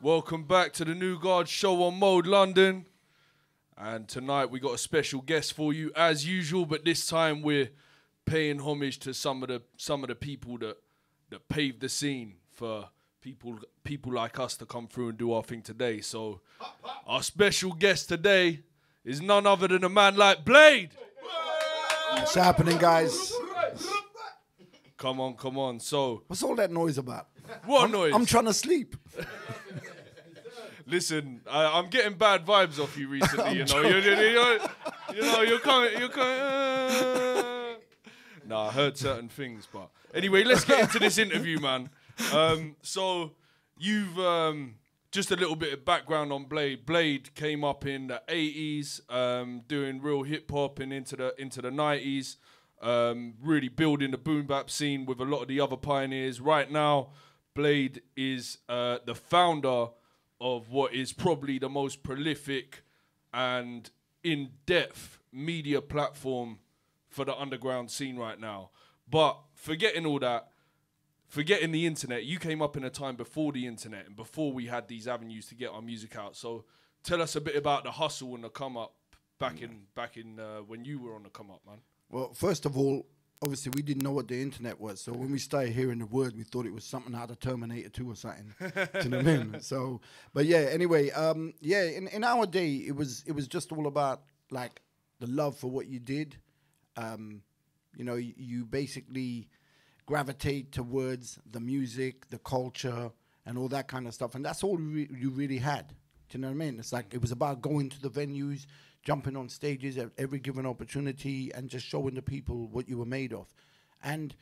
Welcome back to the New Guard show on Mode London. And tonight we got a special guest for you as usual, but this time we're paying homage to some of the people that paved the scene for people like us to come through and do our thing today. So our special guest today is none other than a man like Blade. What's happening, guys? Come on. So what's all that noise about? What noise? I'm trying to sleep. Listen, I'm getting bad vibes off you recently. You're coming. Nah, I heard certain things, but anyway, let's get into this interview, man. So you've just a little bit of background on Blade. Blade came up in the 80s, doing real hip hop and into the 90s, really building the boom bap scene with a lot of the other pioneers. Right now, Blade is the founder of what is probably the most prolific and in-depth media platform for the underground scene right now. But forgetting all that, forgetting the internet, you came up in a time before the internet and before we had these avenues to get our music out. So tell us a bit about the hustle and the come up back in when you were on the come up, man. Well, first of all, obviously we didn't know what the internet was. So when we started hearing the word, we thought it was something out of Terminator 2 or something. Do you know what I mean? So, but yeah, anyway, in our day, it was just all about like the love for what you did. You basically gravitate towards the music, the culture, and all that kind of stuff. And that's all you really had. Do you know what I mean? It's like it was about going to the venues, jumping on stages at every given opportunity, and just showing the people what you were made of. And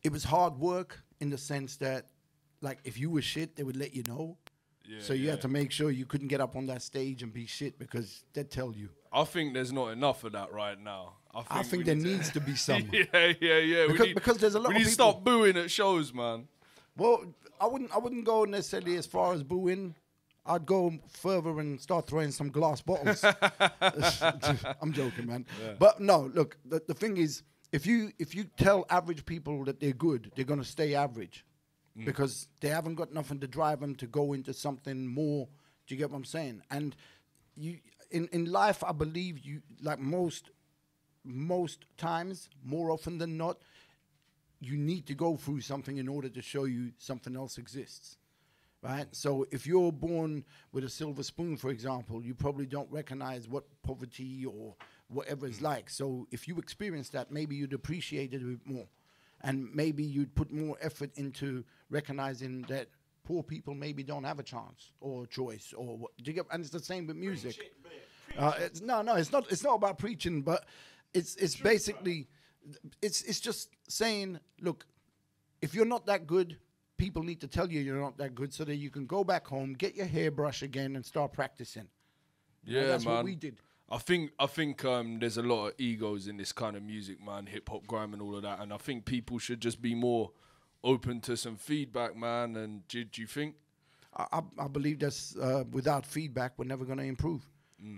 it was hard work in the sense that, like, if you were shit, they would let you know. Yeah, so you had to make sure you couldn't get up on that stage and be shit because they'd tell you. I think there's not enough of that right now. I think there needs to be some. Yeah. Because there's a lot of people. We need to stop booing at shows, man. Well, I wouldn't go necessarily as far as booing. I'd go further and start throwing some glass bottles. I'm joking, man. Yeah. But no, look, the thing is, if you tell average people that they're good, they're going to stay average because they haven't got nothing to drive them to go into something more. Do you get what I'm saying? And you in life, I believe you, like most times, more often than not, you need to go through something in order to show you something else exists. Right? So if you're born with a silver spoon, for example, you probably don't recognize what poverty or whatever is like. So if you experience that, maybe you'd appreciate it a bit more. And maybe you'd put more effort into recognizing that poor people maybe don't have a chance or a choice. Or what, do you get, and it's the same with music. It's not about preaching, but it's basically, it's just saying, look, if you're not that good, people need to tell you you're not that good so that you can go back home, get your hairbrush again, and start practicing. Yeah, that's man. what we did. I think there's a lot of egos in this kind of music, man, hip-hop, grime, and all of that, and I think people should just be more open to some feedback, man, and do you think? I believe that's without feedback, we're never going to improve.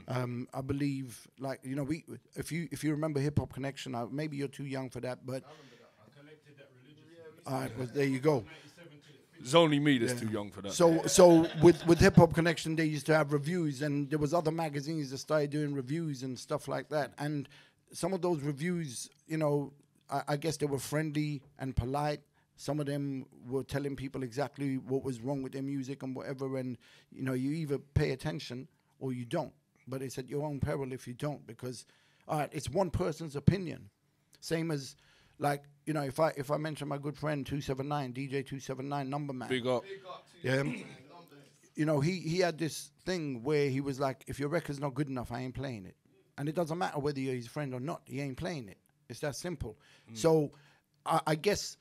I believe, like, if you remember Hip Hop Connection, maybe you're too young for that, but... I remember that. I collected that religiously. All right, well, there you go. It's only me that's too young for that. So with Hip Hop Connection, they used to have reviews, and there was other magazines that started doing reviews and stuff like that. And some of those reviews, I guess they were friendly and polite. Some of them were telling people exactly what was wrong with their music and whatever. And you either pay attention or you don't. But it's at your own peril if you don't, because it's one person's opinion. Same as, like, if I mention my good friend 279, DJ 279, Number Man. Big up. Yeah. He had this thing where he was like, if your record's not good enough, I ain't playing it. And it doesn't matter whether you're his friend or not, he ain't playing it. It's that simple. So I guess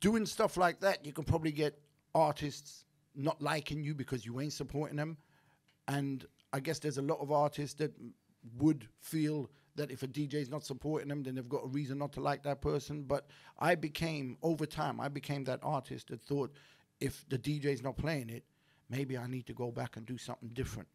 doing stuff like that, you can probably get artists not liking you because you ain't supporting them. And I guess there's a lot of artists that would feel that if a DJ is not supporting them, then they've got a reason not to like that person. But over time, I became that artist that thought, if the DJ is not playing it, maybe I need to go back and do something different.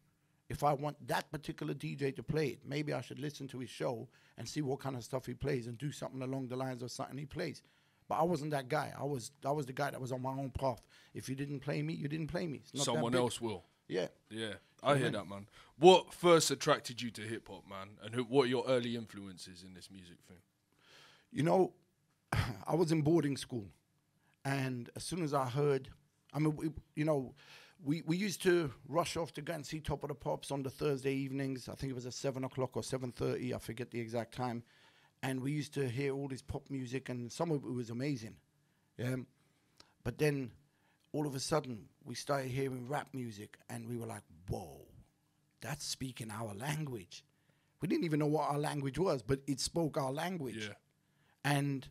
If I want that particular DJ to play it, maybe I should listen to his show and see what kind of stuff he plays and do something along the lines of something he plays. But I wasn't that guy. I was the guy that was on my own path. If you didn't play me, you didn't play me. It's not that Someone big. else will. Yeah. Yeah, I hear that, man. What first attracted you to hip hop, man? And what are your early influences in this music thing? You know, I was in boarding school, and as soon as I heard, I mean, we used to rush off to go and see Top of the Pops on the Thursday evenings. I think it was at 7 o'clock or 7:30. I forget the exact time. And we used to hear all this pop music, and some of it was amazing. Yeah. But then, all of a sudden, we started hearing rap music, and we were like, whoa, that's speaking our language. We didn't even know what our language was, but it spoke our language. Yeah. And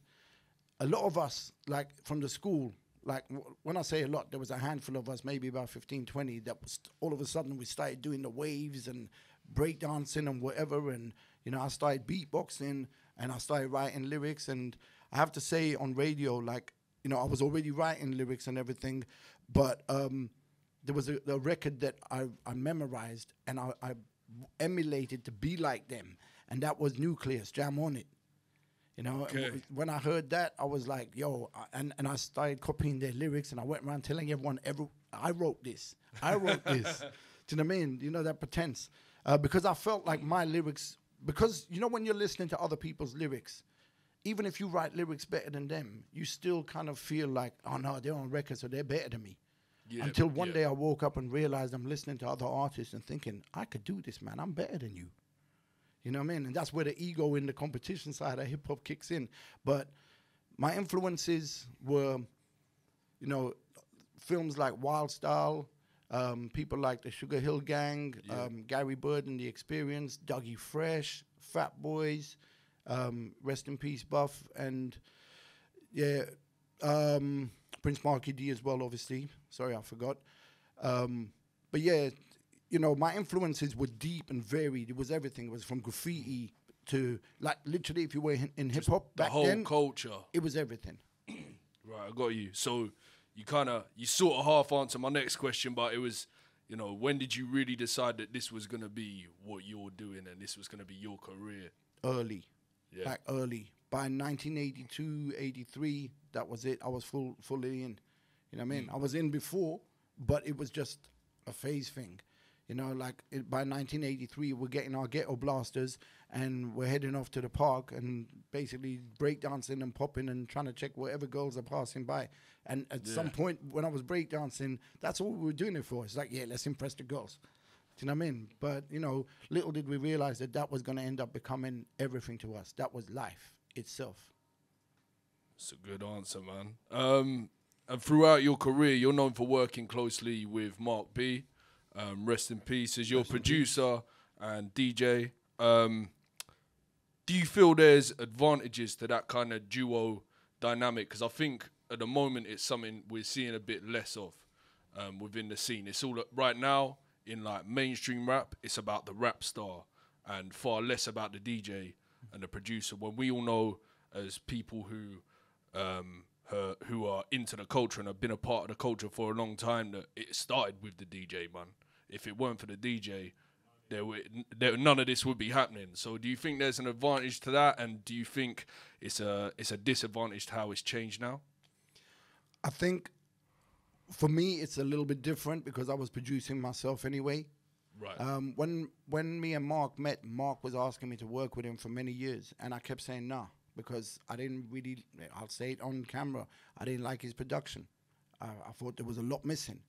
a lot of us, like, from the school, like, when I say a lot, there was a handful of us, maybe about 15, 20, that was all of a sudden we started doing the waves and breakdancing and whatever, and, I started beatboxing, and I started writing lyrics, and I have to say on radio, like, I was already writing lyrics and everything, but there was a record that I memorized, and I emulated to be like them, and that was Nucleus, Jam On It. Okay. When I heard that, I was like, yo, and I started copying their lyrics, and I went around telling everyone, I wrote this. Do you know what I mean? That pretense. Because I felt like my lyrics, because, when you're listening to other people's lyrics, even if you write lyrics better than them, you still kind of feel like, oh, no, they're on record, so they're better than me. Yeah, until one day I woke up and realized I'm listening to other artists and thinking, I could do this, man. I'm better than you. You know what I mean? And that's where the ego in the competition side of hip-hop kicks in. But my influences were, films like Wild Style, people like the Sugar Hill Gang, Gary Bird and The Experience, Dougie Fresh, Fat Boys, rest in peace, Buff, and Prince Marky D as well, obviously. Sorry, I forgot. But yeah, my influences were deep and varied. It was everything. It was from graffiti to, like, literally, if you were in hip hop back then, the whole culture. It was everything. Right, I got you. So you sort of half answered my next question, but it was, when did you really decide that this was going to be what you're doing and this was going to be your career? Early. Yeah. Like early. By 1982, 83, that was it. I was fully in. You know what I mean? I was in before, but it was just a phase thing. By 1983, we're getting our ghetto blasters and we're heading off to the park and basically breakdancing and popping and trying to check whatever girls are passing by. And at some point, when I was breakdancing, that's all we were doing it for. It's like, let's impress the girls. Do you know what I mean? But, little did we realize that was going to end up becoming everything to us. That was life itself. That's a good answer, man. And throughout your career, you're known for working closely with Mark B. Rest in peace, as your producer and DJ. Do you feel there's advantages to that kind of duo dynamic? Because I think at the moment it's something we're seeing a bit less of within the scene. It's all right now in like mainstream rap. It's about the rap star and far less about the DJ and the producer. When we all know, as people who are into the culture and have been a part of the culture for a long time, that it started with the DJ, man. If it weren't for the DJ, none of this would be happening. So do you think there's an advantage to that? And do you think it's a disadvantage to how it's changed now? I think for me, it's a little bit different because I was producing myself anyway. Right. When me and Mark met, Mark was asking me to work with him for many years. And I kept saying nah, because I didn't really, I'll say it on camera, I didn't like his production. I thought there was a lot missing.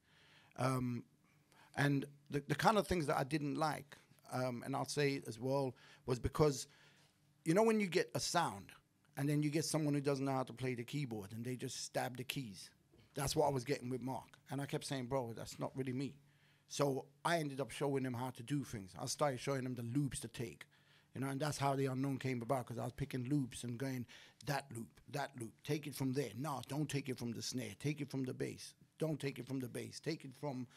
And the kind of things that I didn't like, and I'll say it as well, was because, when you get a sound and then you get someone who doesn't know how to play the keyboard and they just stab the keys. That's what I was getting with Mark. And I kept saying, bro, that's not really me. So I ended up showing him how to do things. I started showing him the loops to take. And that's how The Unknown came about, because I was picking loops and going, that loop, take it from there. No, don't take it from the snare. Take it from the bass. Don't take it from the bass. Take it from,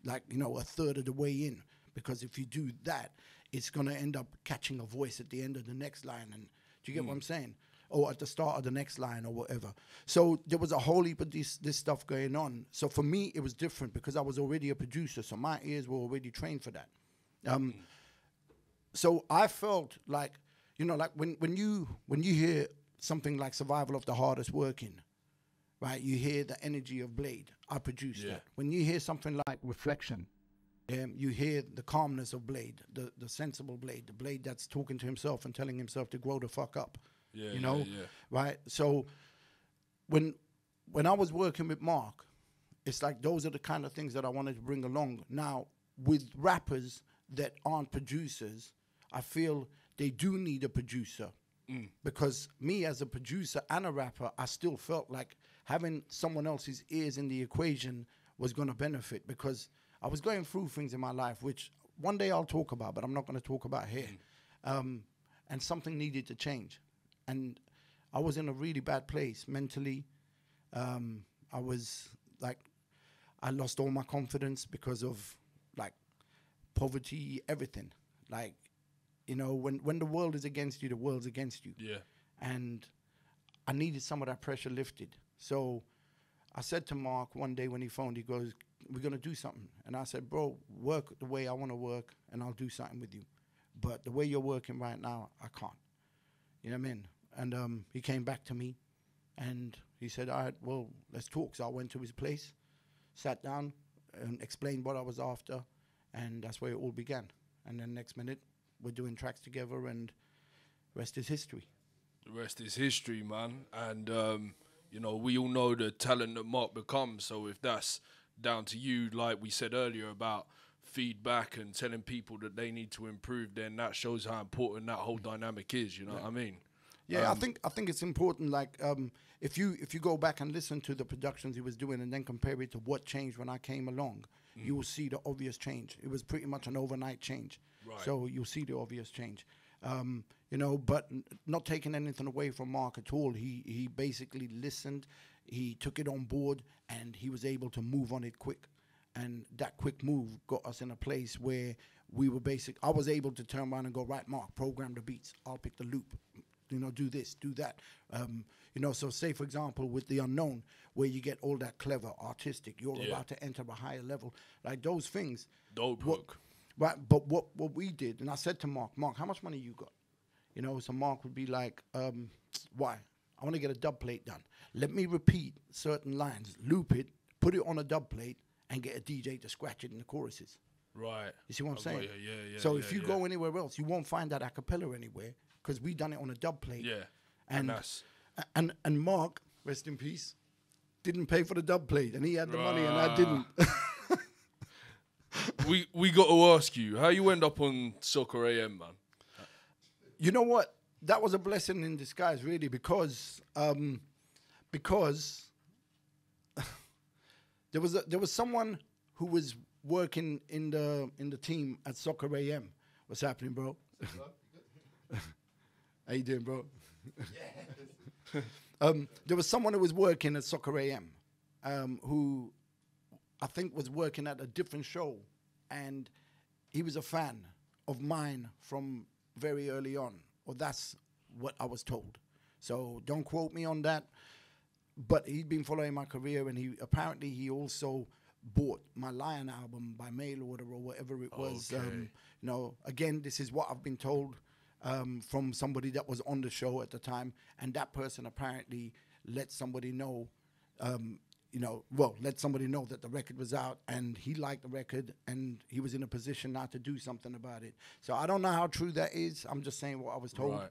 a third of the way in. Because if you do that, it's going to end up catching a voice at the end of the next line. And do you get what I'm saying? Or at the start of the next line or whatever. So there was a whole heap of this stuff going on. So for me, it was different because I was already a producer. So my ears were already trained for that. So I felt like, when you hear something like Survival of the Hardest Working, right? You hear the energy of Blade. I produce that. When you hear something like Reflection, you hear the calmness of Blade, the sensible Blade, the Blade that's talking to himself and telling himself to grow the fuck up. Yeah, you know, yeah. right? So when I was working with Mark, it's like those are the kind of things that I wanted to bring along. Now, with rappers that aren't producers, I feel they do need a producer. Because me as a producer and a rapper, I still felt like having someone else's ears in the equation was going to benefit, because I was going through things in my life, which one day I'll talk about, but I'm not going to talk about here. And something needed to change. And I was in a really bad place mentally. I was like, I lost all my confidence because of like poverty, everything. Like, you know, when the world is against you, the world's against you. Yeah. And I needed some of that pressure lifted. So I said to Mark one day when he phoned, he goes, we're going to do something. And I said, bro, work the way I want to work, and I'll do something with you. But the way you're working right now, I can't. You know what I mean? And he came back to me, and he said, all right, well, let's talk. So I went to his place, sat down, and explained what I was after, and that's where it all began. And then next minute, we're doing tracks together, and rest is history. The rest is history, man. And, you know, we all know the talent that Mark becomes. So if that's down to you, like we said earlier about feedback and telling people that they need to improve, then that shows how important that whole dynamic is, you know what I mean? Yeah, I think it's important. Like, if you go back and listen to the productions he was doing, and then compare it to what changed when I came along, you will see the obvious change. It was pretty much an overnight change. Right. So you'll see the obvious change. You know, but not taking anything away from Mark at all. He basically listened, he took it on board, and he was able to move on it quick. And that quick move got us in a place where we were I was able to turn around and go, right, Mark, program the beats. I'll pick the loop. You know, do this, do that. You know, so say, for example, with The Unknown, where you get all that clever, artistic, you're about to enter a higher level. Like those things. Dope hook. Right, but what we did, and I said to Mark, how much money you got? You know, so Mark would be like, why? I want to get a dub plate done. Let me repeat certain lines, loop it, put it on a dub plate, and get a DJ to scratch it in the choruses. Right. You see what I'm saying? Yeah. So if you go anywhere else, you won't find that a cappella anywhere, because we done it on a dub plate. Yeah. And Mark, rest in peace, didn't pay for the dub plate, and he had the money, and I didn't. we got to ask you, how you end up on Soccer AM, man? You know what? That was a blessing in disguise, really, because there was someone who was working in the team at Soccer AM. What's happening, bro? How you doing, bro? There was someone who was working at Soccer AM, who I think was working at a different show, and he was a fan of mine from very early on, or that's what I was told. So don't quote me on that, but he'd been following my career, and he also bought my Lion album by mail order or whatever it was. Okay. You know, again, this is what I've been told from somebody that was on the show at the time, and that person apparently let somebody know, let somebody know that the record was out, and he liked the record, and he was in a position now to do something about it. So I don't know how true that is. I'm just saying what I was told. Right.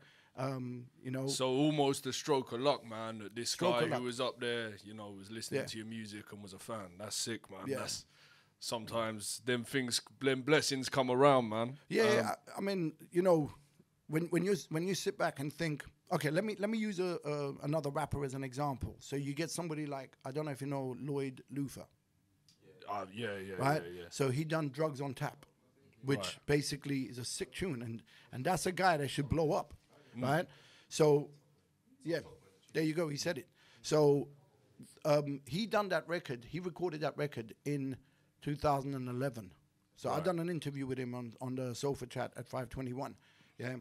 You know. So almost a stroke of luck, man, that this Stroke guy of luck. who was up there, you know, was listening to your music and was a fan. That's sick, man. Yeah. That's sometimes them blessings come around, man. Yeah, I mean, you know, when you sit back and think, okay, let me use another rapper as an example. So you get somebody like, I don't know if you know Lloyd Luther. Yeah. Right? So he done Drugs on Tap, which basically is a sick tune, and that's a guy that should blow up, right? So, yeah, there you go. He said it. So he done that record. He recorded that record in 2011. So I done an interview with him on the Sofa Chat at 521. Yeah.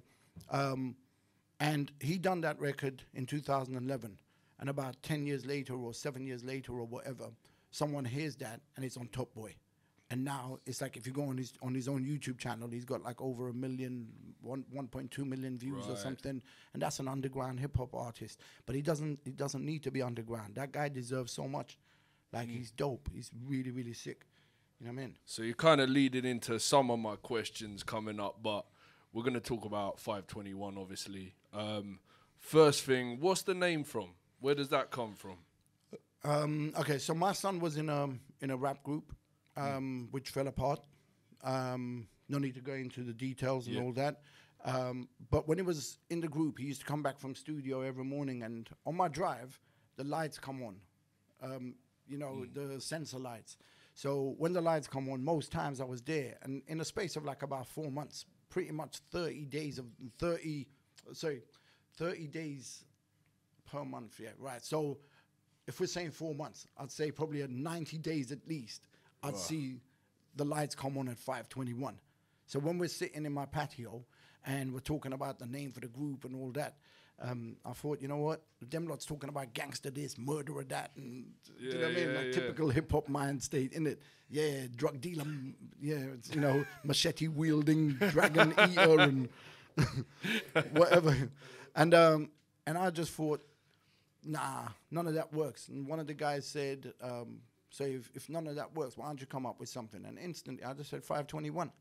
And he done that record in 2011. And about 10 years later or 7 years later or whatever, someone hears that and it's on Top Boy. And now it's like if you go on his own YouTube channel, he's got like over 1.2 million views or something, and that's an underground hip hop artist. But he doesn't need to be underground. That guy deserves so much. Like he's dope. He's really, really sick. You know what I mean? So you're kind of leading into some of my questions coming up, but we're gonna talk about 521, obviously. First thing, what's the name from? Where does that come from? Okay, so my son was in a rap group, which fell apart. No need to go into the details and all that. But when he was in the group, he used to come back from studio every morning, and on my drive, the lights come on. The sensor lights. So when the lights come on, most times I was there, and in a space of like about 4 months, pretty much 30 days per month. Yeah, right. So if we're saying 4 months, I'd say probably at 90 days at least, I'd see the lights come on at 521. So when we're sitting in my patio and we're talking about the name for the group and all that, I thought, you know what? Them lot's talking about gangster this, murderer that, and you know what I mean? Like typical hip hop mind state, innit? Yeah, drug dealer, it's, machete wielding, dragon eater, and whatever. And I just thought, nah, none of that works. And one of the guys said, so if none of that works, why don't you come up with something? And instantly, I just said 521.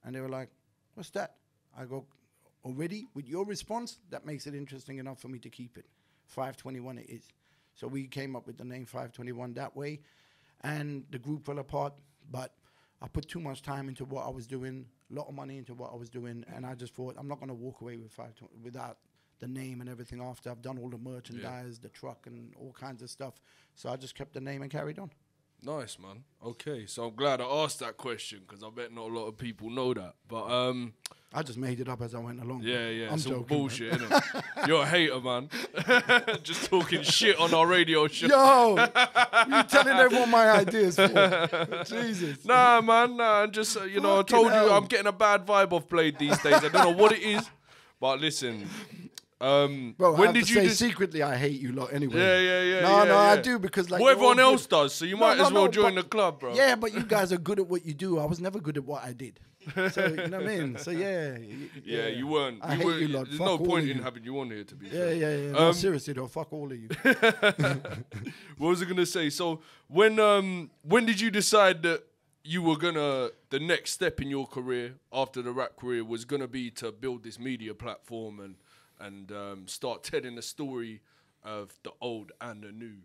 And they were like, what's that? I go, already, with your response, that makes it interesting enough for me to keep it. 521 it is. So we came up with the name 521 that way. And the group fell apart, but I put too much time into what I was doing, a lot of money into what I was doing, and I just thought, I'm not going to walk away with 520 without the name and everything after. I've done all the merchandise, the truck, and all kinds of stuff. So I just kept the name and carried on. Nice, man. Okay, so I'm glad I asked that question because I bet not a lot of people know that. But I just made it up as I went along. Yeah, I'm it's all joking, bullshit, innit? You're a hater, man. Just talking shit on our radio show. Yo, you telling everyone my ideas for? Jesus. Nah, man, nah. Just I told you I'm getting a bad vibe off Blade these days. I don't know what it is, but listen. Bro, when did you secretly I hate you lot anyway? Yeah. No, I do because like well, everyone else does, so you might as well join the club, bro. Yeah, but you guys are good at what you do. I was never good at what I did. So you know what I mean? So yeah, you weren't. I hate you lot. There's Fuck no all point of in you. having you on here, to be fair. Yeah. No, seriously though, fuck all of you. What was I gonna say? So when did you decide that you were the next step in your career after the rap career was gonna be to build this media platform and start telling the story of the old and the new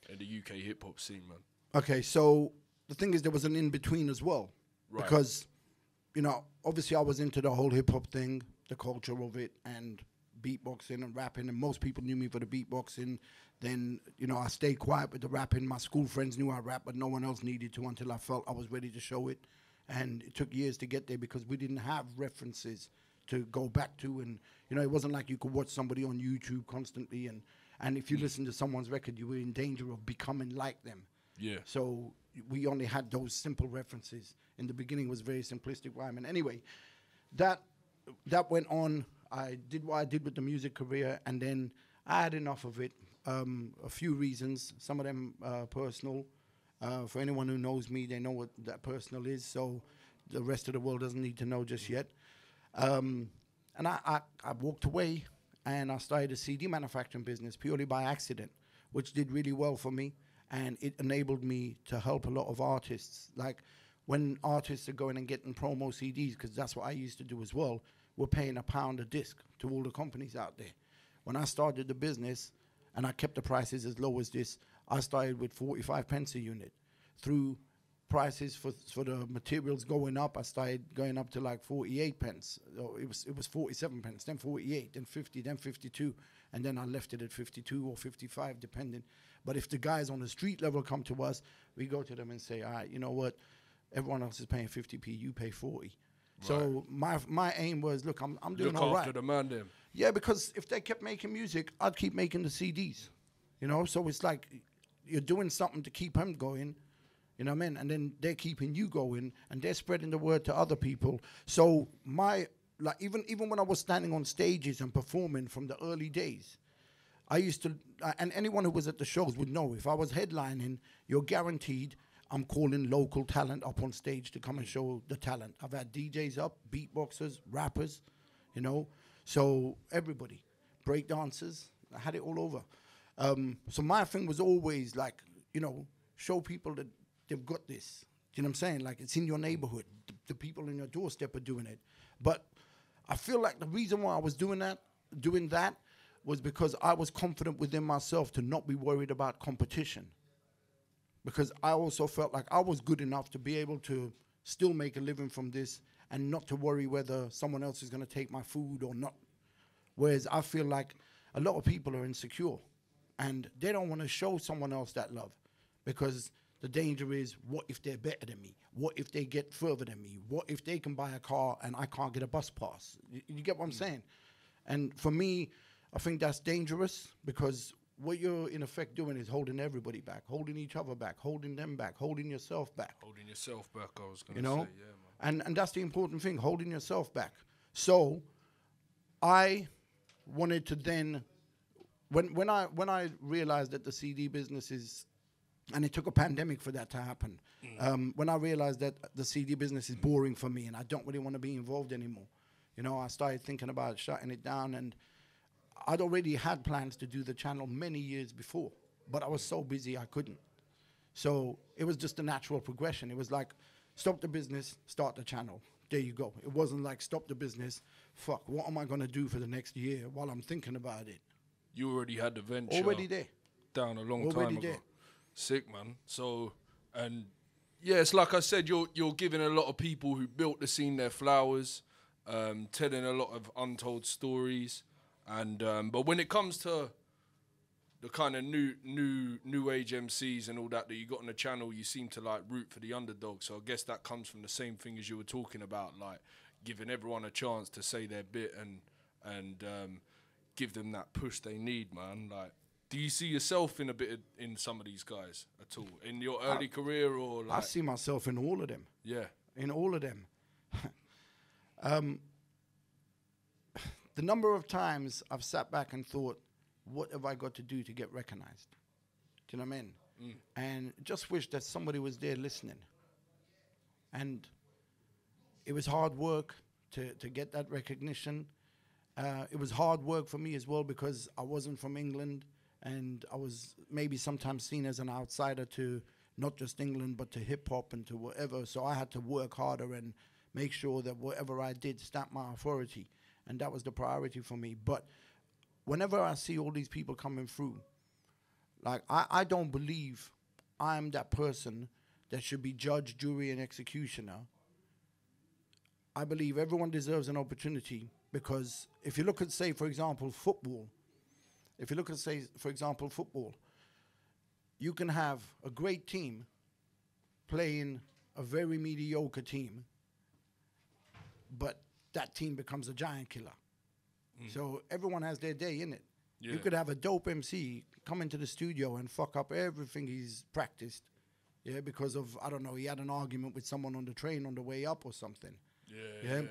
in the UK hip hop scene, man? Okay, so the thing is, there was an in between as well, because obviously I was into the whole hip hop thing, the culture of it, and beatboxing and rapping, and most people knew me for the beatboxing. Then I stayed quiet with the rapping. My school friends knew I rap, but no one else needed to until I felt I was ready to show it. And it took years to get there because we didn't have references to go back to, and it wasn't like you could watch somebody on YouTube constantly, and if you listen to someone's record, you were in danger of becoming like them. Yeah. So we only had those simple references. In the beginning, it was very simplistic rhyming. Anyway, that went on. I did what I did with the music career, and then I had enough of it. A few reasons, some of them personal. For anyone who knows me, they know what that personal is. So the rest of the world doesn't need to know just yet. And I walked away, and I started a CD manufacturing business purely by accident, which did really well for me, and it enabled me to help a lot of artists. Like when artists are going and getting promo CDs, because that's what I used to do as well, we're paying £1 a disc to all the companies out there. When I started the business, and I kept the prices as low as this, I started with 45 pence a unit. Through prices for the materials going up, I started going up to like 48 pence. It was 47 pence, then 48, then 50, then 52, and then I left it at 52 or 55, depending. But if the guys on the street level come to us, we go to them and say, all right, you know what? Everyone else is paying 50p, you pay 40. Right. So my aim was, look, I'm doing all right. Look after the man, then. Yeah, because if they kept making music, I'd keep making the CDs. So it's like you're doing something to keep them going. You know what I mean? And then they're keeping you going, and they're spreading the word to other people. So even when I was standing on stages and performing from the early days, I used to, and anyone who was at the shows would know, if I was headlining, you're guaranteed I'm calling local talent up on stage to come and show the talent. I've had DJs up, beatboxers, rappers, you know. So everybody, break dancers, I had it all over. So my thing was always like, you know, show people that they've got this. You know what I'm saying? Like, it's in your neighborhood. The people in your doorstep are doing it. But I feel like the reason why I was doing that was because I was confident within myself to not be worried about competition. Because I also felt like I was good enough to be able to still make a living from this and not to worry whether someone else is going to take my food or not. Whereas I feel like a lot of people are insecure and they don't want to show someone else that love, because the danger is, what if they're better than me? What if they get further than me? What if they can buy a car and I can't get a bus pass? You get what I'm saying? And for me, I think that's dangerous, because what you're in effect doing is holding everybody back, holding each other back, holding them back, holding yourself back. Holding yourself back, I was going to say, know? Yeah, man. And that's the important thing, holding yourself back. So I wanted to then, when I realized that the CD business is, and it took a pandemic for that to happen, when I realized that the CD business is boring for me and I don't really want to be involved anymore, you know, I started thinking about shutting it down. And I'd already had plans to do the channel many years before, but I was so busy I couldn't. So it was just a natural progression. It was like, stop the business, start the channel. There you go. It wasn't like, stop the business, fuck, what am I going to do for the next year while I'm thinking about it? You already had the venture already there. Down a long Already time ago. there. Sick, man. So, and yeah, it's like I said, you're giving a lot of people who built the scene their flowers, telling a lot of untold stories. And but when it comes to the kind of new age MCs and all that you got on the channel, you seem to like root for the underdog. So I guess that comes from the same thing as you were talking about, like giving everyone a chance to say their bit and give them that push they need, man. Like, do you see yourself in a bit in some of these guys at all in your early career, or like? I see myself in all of them. Yeah, in all of them. The number of times I've sat back and thought, what have I got to do to get recognized? Do you know what I mean? And just wish that somebody was there listening. And it was hard work to get that recognition. It was hard work for me as well, because I wasn't from England, and I was maybe sometimes seen as an outsider to not just England, but to hip-hop and to whatever. So I had to work harder and make sure that whatever I did stamped my authority. And that was the priority for me. But whenever I see all these people coming through, like, I don't believe I'm that person that should be judge, jury, and executioner. I believe everyone deserves an opportunity, because if you look at, say, for example, football, you can have a great team playing a very mediocre team, but that team becomes a giant killer. So everyone has their day in it. Yeah. You could have a dope MC come into the studio and fuck up everything he's practiced, yeah, because of, I don't know, he had an argument with someone on the train on the way up or something. Yeah.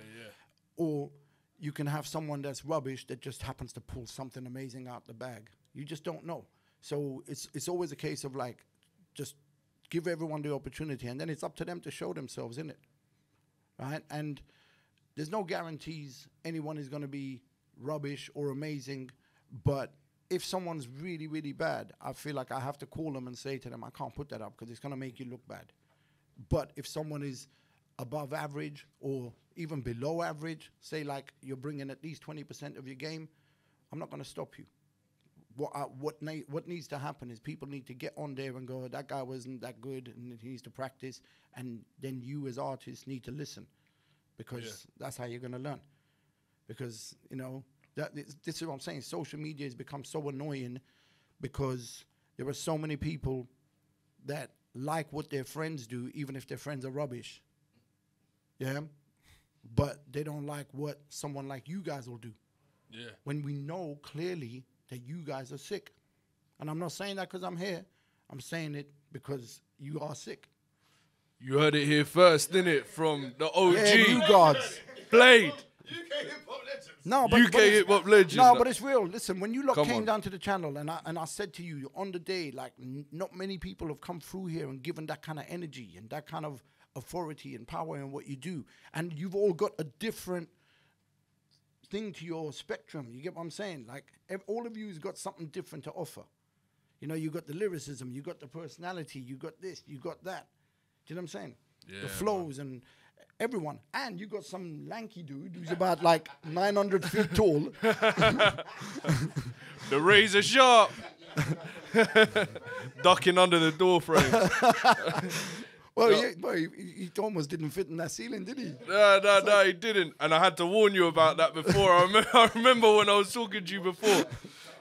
Or you can have someone that's rubbish that just happens to pull something amazing out the bag. You just don't know. So it's always a case of, like, just give everyone the opportunity, and then it's up to them to show themselves in it, right? And there's no guarantees anyone is going to be rubbish or amazing, but if someone's really, really bad, I feel like I have to call them and say to them, I can't put that up because it's going to make you look bad. But if someone is above average or even below average, say like you're bringing at least 20% of your game, I'm not going to stop you. What needs to happen is people need to get on there and go, that guy wasn't that good and he needs to practice, and then you as artists need to listen, because that's how you're going to learn. Because, you know, this is what I'm saying, social media has become so annoying because there are so many people that like what their friends do, even if their friends are rubbish. Yeah? But they don't like what someone like you guys will do. Yeah. When we know clearly that you guys are sick. And I'm not saying that because I'm here. I'm saying it because you are sick. You heard it here first, didn't it? From the OG. Yeah, you Guardz. Blade. UK hip hop No, but UK hip hop legends. No, but it's real. Listen, when you lot Come came on. down to the channel, and I said to you on the day, like, not many people have come through here and given that kind of energy and that kind of authority and power in what you do. And you've all got a different thing to your spectrum. You get what I'm saying? Like, all of you's got something different to offer. You know, you got the lyricism, you got the personality, you got this, you got that. Do you know what I'm saying? Yeah, the flows and everyone. And you got some lanky dude who's about like 900 feet tall. The razor sharp. Ducking under the door frame. Well, he almost didn't fit in that ceiling, did he? No, he didn't. And I had to warn you about that before. I remember when I was talking to you before.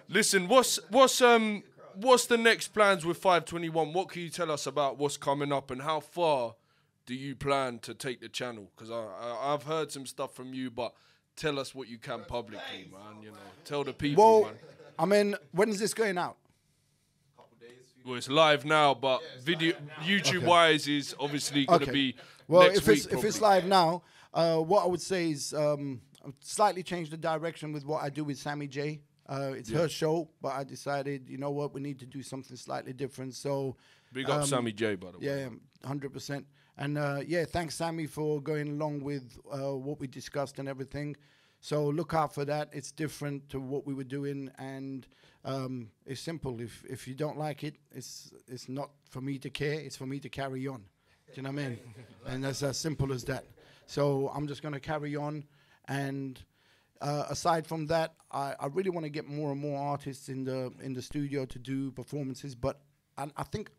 Listen, what's the next plans with 521? What can you tell us about what's coming up and how far do you plan to take the channel? Because I've heard some stuff from you, but tell us what you can publicly, man. You know, tell the people, man. I mean, when is this going out? Well, it's live now, but video YouTube-wise is obviously going to be well, next week. If it's live now, what I would say is slightly change the direction with what I do with Sammy J. It's her show, but I decided, you know what, we need to do something slightly different. So big up Sammy J, by the way. Yeah, 100%. And thanks Sammy for going along with what we discussed and everything. So look out for that. It's different to what we were doing, and it's simple. If you don't like it, it's not for me to care. It's for me to carry on. Do you know what I mean? And that's as simple as that. So I'm just going to carry on. And aside from that, I really want to get more and more artists in the studio to do performances. But I think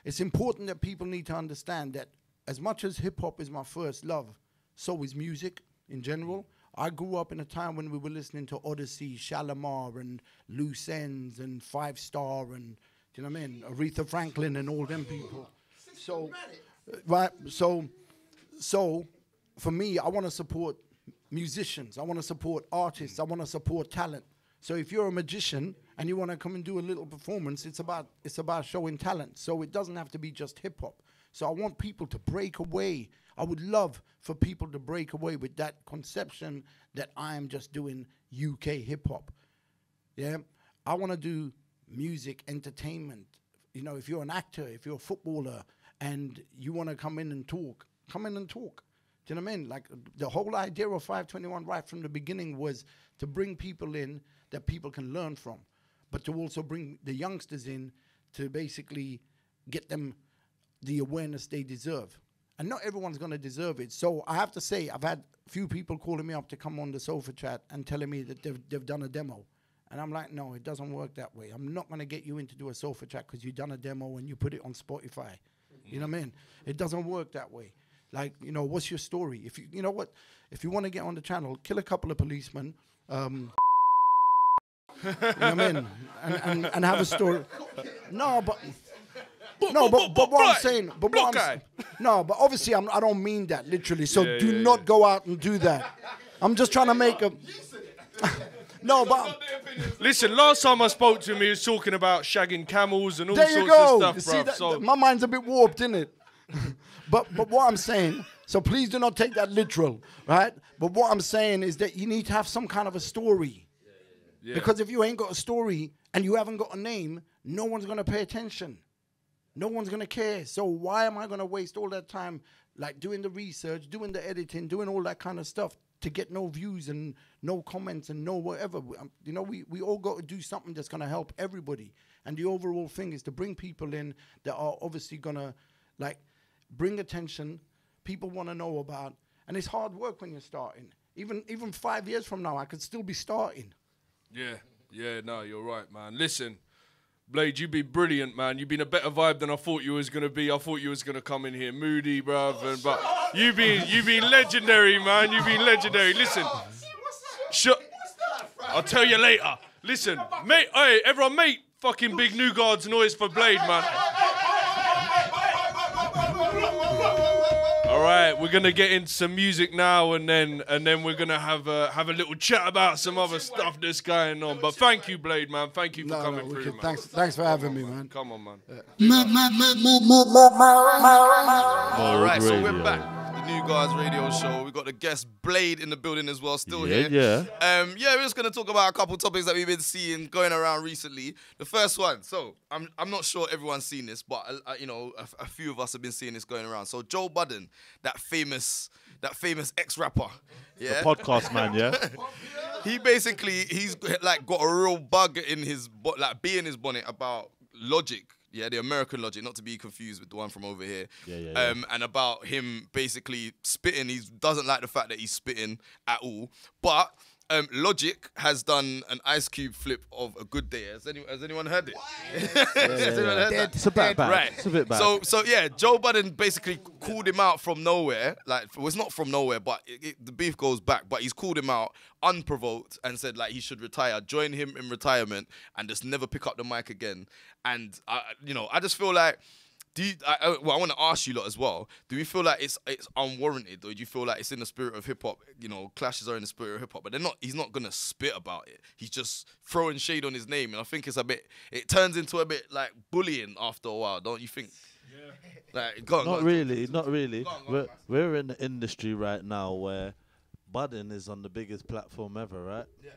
it's important that people need to understand that as much as hip hop is my first love, so is music in general. I grew up in a time when we were listening to Odyssey, Shalimar, and Loose Ends, and Five Star, and do you know what I mean? Aretha Franklin, and all them people. So, right. So, for me, I want to support musicians. I want to support artists. I want to support talent. So, if you're a magician and you want to come and do a little performance, it's about showing talent. So it doesn't have to be just hip hop. So I want people to break away. I would love for people to break away with that conception that I'm just doing UK hip-hop. Yeah? I want to do music, entertainment. You know, if you're an actor, if you're a footballer, and you want to come in and talk, come in and talk. Do you know what I mean? Like, the whole idea of 521 right from the beginning was to bring people in that people can learn from, but to also bring the youngsters in to basically get them the awareness they deserve. And not everyone's going to deserve it. So I have to say, I've had a few people calling me up to come on the Sofa Chat and telling me that they've done a demo. And I'm like, no, it doesn't work that way. I'm not going to get you in to do a Sofa Chat because you've done a demo and you put it on Spotify. You know what I mean? It doesn't work that way. Like, you know, what's your story? If you know what? If you want to get on the channel, kill a couple of policemen. You know what I mean? And have a story. No, but what I'm saying, but obviously I don't mean that literally. So do not go out and do that. I'm just trying to make a. No, but listen. Last time I spoke to him, he was talking about shagging camels and all there sorts you go. of stuff, bruv. So my mind's a bit warped, isn't it? but what I'm saying, so please do not take that literal, right? But what I'm saying is that you need to have some kind of a story. Yeah. Because if you ain't got a story and you haven't got a name, no one's gonna pay attention. No one's going to care. So why am I going to waste all that time like doing the research, doing the editing, doing all that kind of stuff to get no views and no comments and no whatever? You know, we all got to do something that's going to help everybody. And the overall thing is to bring people in that are obviously going to like bring attention, people want to know about. And it's hard work when you're starting. Even 5 years from now, I could still be starting. Yeah, no, you're right, man. Listen. Blade, you've been brilliant, man. You've been a better vibe than I thought you was gonna be. I thought you was gonna come in here moody, bruv, but you've been legendary, man. You've been legendary. Listen, I'll tell you later. Listen, mate, hey, everyone, make fucking big New Guardz noise for Blade, man. All right, we're gonna get into some music now, and then we're gonna have a little chat about some other stuff that's going on. But thank you, Blade, man. Thank you for coming through, man. Thanks for having me, man. Come on, man. All right, so we're back. new Guardz Radio show. We got the guest Blade in the building as well, still here. Yeah. We're just gonna talk about a couple topics that we've been seeing going around recently. The first one, so I'm not sure everyone's seen this, but a few of us have been seeing this going around. So Joe Budden, that famous ex-rapper, yeah, The podcast man, yeah. he's like got a real bug in his bee in his bonnet about Logic. Yeah, the American Logic, not to be confused with the one from over here. Yeah. And about him basically spitting. He doesn't like the fact that he's spitting at all. But Logic has done an Ice Cube flip of A Good Day. Has anyone heard it? Has anyone heard that? It's a bit bad. Right. It's a bit bad. So yeah, Joe Budden basically called him out from nowhere. Like, well, it's not from nowhere, but the beef goes back. But he's called him out unprovoked and said like he should retire, join him in retirement, and just never pick up the mic again. And I just feel like, I want to ask you lot as well. Do we feel like it's unwarranted, or do you feel like it's in the spirit of hip hop? Clashes are in the spirit of hip hop, but they're not. He's not gonna spit about it. He's just throwing shade on his name, and I think it's a bit. It turns into a bit like bullying after a while, don't you think? Yeah. Like, go on, Not really. Go on, We're in the industry right now where Budden is on the biggest platform ever, right? Yeah.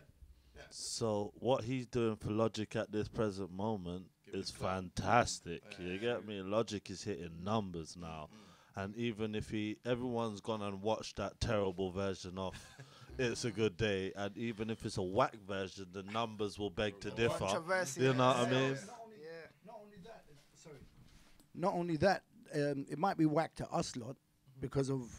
So what he's doing for Logic at this present moment is fantastic. You get me? Logic is hitting numbers now. And even if everyone's gone and watched that terrible version of It's a Good Day, and even if it's a whack version, the numbers will beg to differ. You know what I mean? Not only that, it might be whack to us lot because of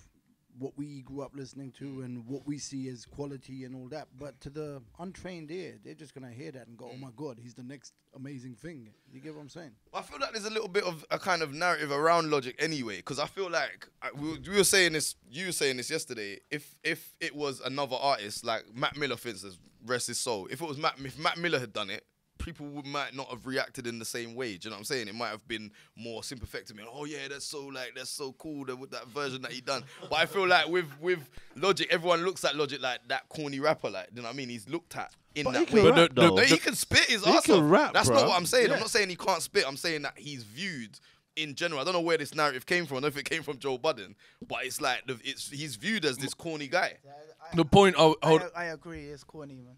what we grew up listening to and what we see as quality and all that. But to the untrained ear, they're just going to hear that and go, oh my God, he's the next amazing thing. You get what I'm saying? I feel like there's a little bit of a kind of narrative around Logic anyway, because I feel like we were saying this, you were saying this yesterday, if it was another artist, like Mac Miller, for instance, rest his soul, if Mac Miller had done it, people might not have reacted in the same way. Do you know what I'm saying? It might have been more sympathetic to me. Oh yeah, that's so cool with that version that he done. But I feel like with Logic, everyone looks at Logic like that corny rapper. Like, you know what I mean? He's looked at in But that he way. can rap, though. No, he can spit his He ass can off. rap, That's bro. not what I'm saying. Yeah. I'm not saying he can't spit. I'm saying that he's viewed in general. I don't know where this narrative came from. I don't know if it came from Joe Budden, but it's like he's viewed as this corny guy. The point I agree, it's corny, man.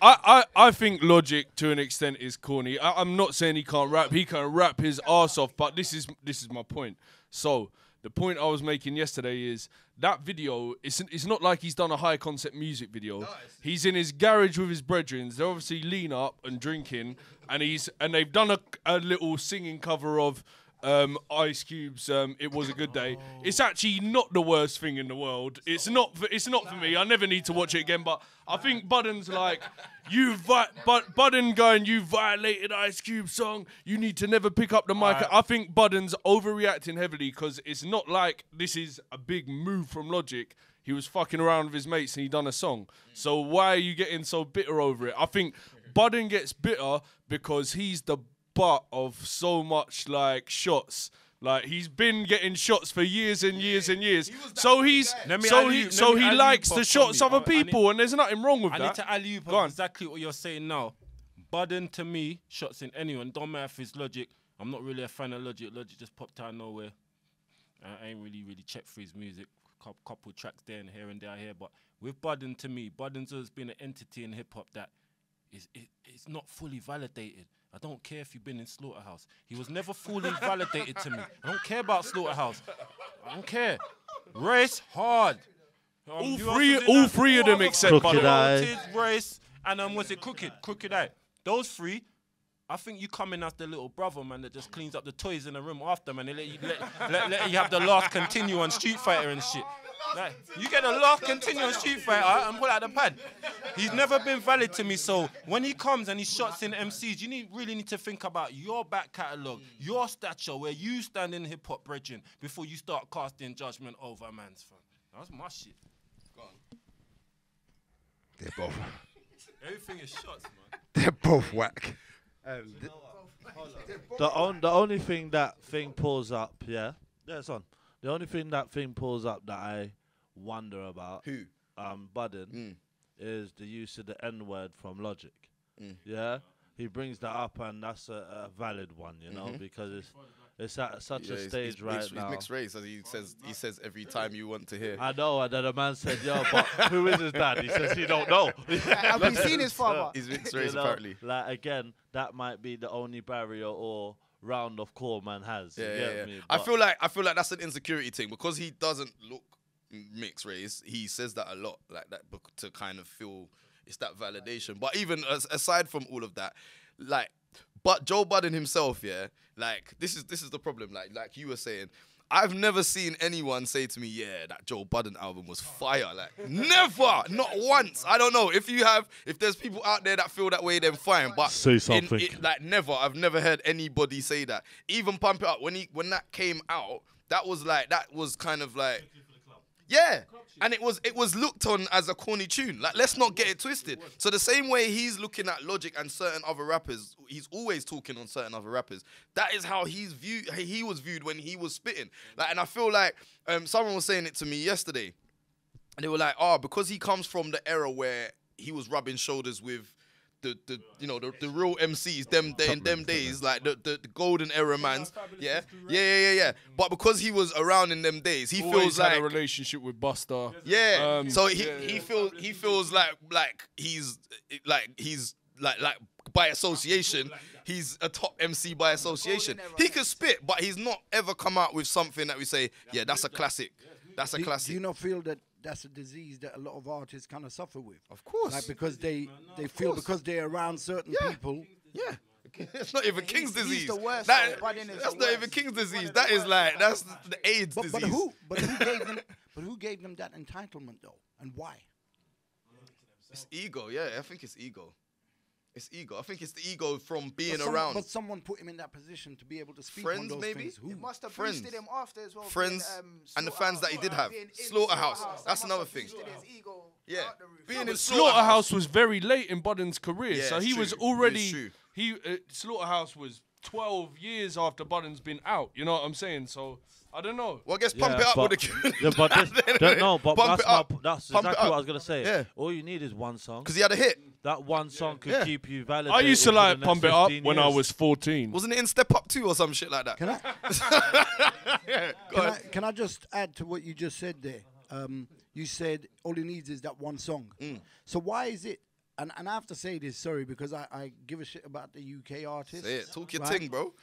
I think Logic to an extent is corny. I'm not saying he can't rap. He can rap his arse off, but this is my point. So the point I was making yesterday is that video. It's not like he's done a high concept music video. He's in his garage with his brethren. They're obviously lean up and drinking, and they've done a little singing cover of Ice Cube's It Was a Good Day. It's actually not the worst thing in the world. It's not for me. I never need to watch it again, but I think Budden's like, Budden going, you violated Ice Cube's song. You need to never pick up the mic. I think Budden's overreacting heavily because it's not like this is a big move from Logic. He was fucking around with his mates and he done a song. So why are you getting so bitter over it? I think Budden gets bitter because he's the butt of so much like shots. Like he's been getting shots for years and years and years. So he likes the shots other people, and there's nothing wrong with I that. need to alley-oop Go on. exactly what you're saying now. Budden to me, shots in anyone. Don't matter if it's Logic. I'm not really a fan of Logic. Logic just popped out of nowhere. I ain't really checked for his music. Couple tracks there and here and there I hear. But with Budden to me, Budden's always been an entity in hip hop that is not fully validated. I don't care if you've been in Slaughterhouse. He was never fully validated to me. I don't care about Slaughterhouse. I don't care. Race hard. All three of them except Crooked Budden. Eye. Race and was it Crooked Eye? Those three. I think you come in as the little brother, man, that just cleans up the toys in the room after, man, and let you have the last continue on Street Fighter and shit. Like, you get the last continue on Street Fighter and pull out the pad. He's never been valid to me, so when he comes and he shots in MCs, you really need to think about your back catalogue, your stature, where you stand in hip-hop, brethren, before you start casting judgment over a man's fam. That's my shit. Go on. They're both. Everything is shots, man. They're both whack. The only thing that thing pulls up, it's on. The only thing that thing pulls up that I wonder about, Who? Budden, is the use of the N-word from Logic. Yeah, he brings that up, and that's a valid one, you know, because it's at such a stage right now. He's mixed race, as he says every time you want to hear. I know, and then a man said, "Yo, but who is his dad?" He says he don't know. Have we seen his father? He's mixed race, You know, apparently. Like again, that might be the only barrier or round of core man has. You get me? I But feel like that's an insecurity thing because he doesn't look mixed race. He says that a lot, like that, to kind of feel it's that validation. But even aside from all of that, like, but Joe Budden himself, like this is the problem. Like you were saying, I've never seen anyone say to me, that Joe Budden album was fire. Like, never, not once. I don't know if there's people out there that feel that way, then fine. But say something. like never. I've never heard anybody say that. Even Pump It Up when that came out, that was kind of like. Yeah, and it was looked on as a corny tune. Like, let's not get it twisted. So the same way he's looking at Logic and certain other rappers, he's always talking on certain other rappers. That is how he was viewed when he was spitting. Like, and I feel like someone was saying it to me yesterday, and they were like, because he comes from the era where he was rubbing shoulders with the real MCs, them days, like the golden era mans. Yeah. But because he was around in them days, he Always feels had like a relationship with Buster. Yeah. So he feels like he's by association, he's a top MC by association. He can spit, but he's not ever come out with something that we say, that's a classic. That's a classic. Do you not feel that that's a disease that a lot of artists kind of suffer with? Of course. Like, because they feel because they're around certain people. Yeah. It's not even King's disease. He's the worst. That's Budden is not the even worst. King's disease. That is like, that's the AIDS But disease. who gave them that entitlement though, and why? It's ego, I think it's ego. It's ego. I think it's the ego from being But around. But someone put him in that position to be able to speak Friends, on those maybe? things. Who? It must have Friends. boosted him after as well. Friends being, and the fans that he did have. being in Slaughterhouse. That That's must another have thing. boosted his ego Yeah. out the roof. Being in Slaughterhouse was very late in Budden's career, Yeah, so it's he true. was It's already true. Slaughterhouse was 12 years after Budden's been out. You know what I'm saying? So I don't know. Well, I guess Pump It Up but, would have yeah, but Pump It Up. that's Pump It exactly Up. what I was gonna say. Yeah. All you need is one song. Because he had a hit. That one song could Yeah. keep you validated. I used to for like the next Pump It Up 15 when I years. was 14. Wasn't it in Step Up 2 or some shit like that? Can I just add to what you just said there? You said all he needs is that one song. So why is it? And I have to say this, sorry, because I give a shit about the UK artists. Say it. Talk your right? thing, bro.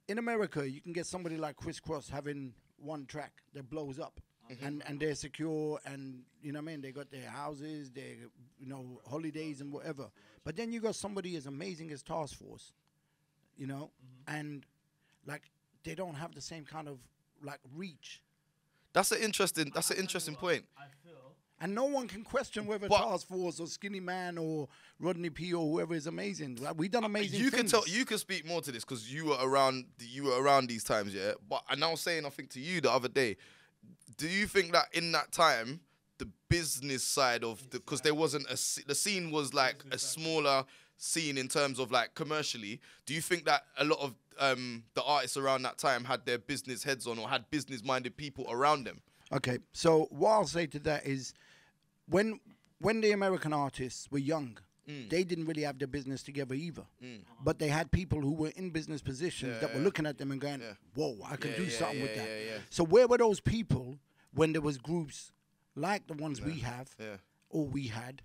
In America, you can get somebody like Chris Cross having one track that blows up. And they're secure, and you know what I mean, they got their houses, their holidays and whatever. But then you got somebody as amazing as Task Force, and like they don't have the same kind of like reach. That's an interesting point. And no one can question whether Task Force or Skinny Man or Rodney P or whoever is amazing. Like, we done amazing things. You can speak more to this because you were around these times, yeah. But and I was saying, I think to you the other day, do you think that in that time the business side of because there wasn't the scene was like a smaller scene in terms of like commercially, do you think that a lot of the artists around that time had their business heads on or had business minded people around them? Okay, so what I'll say to that is when the American artists were young, they didn't really have their business together either. But they had people who were in business positions that were looking at them and going, whoa, I can do something with that. So where were those people when there was groups like the ones we have or we had?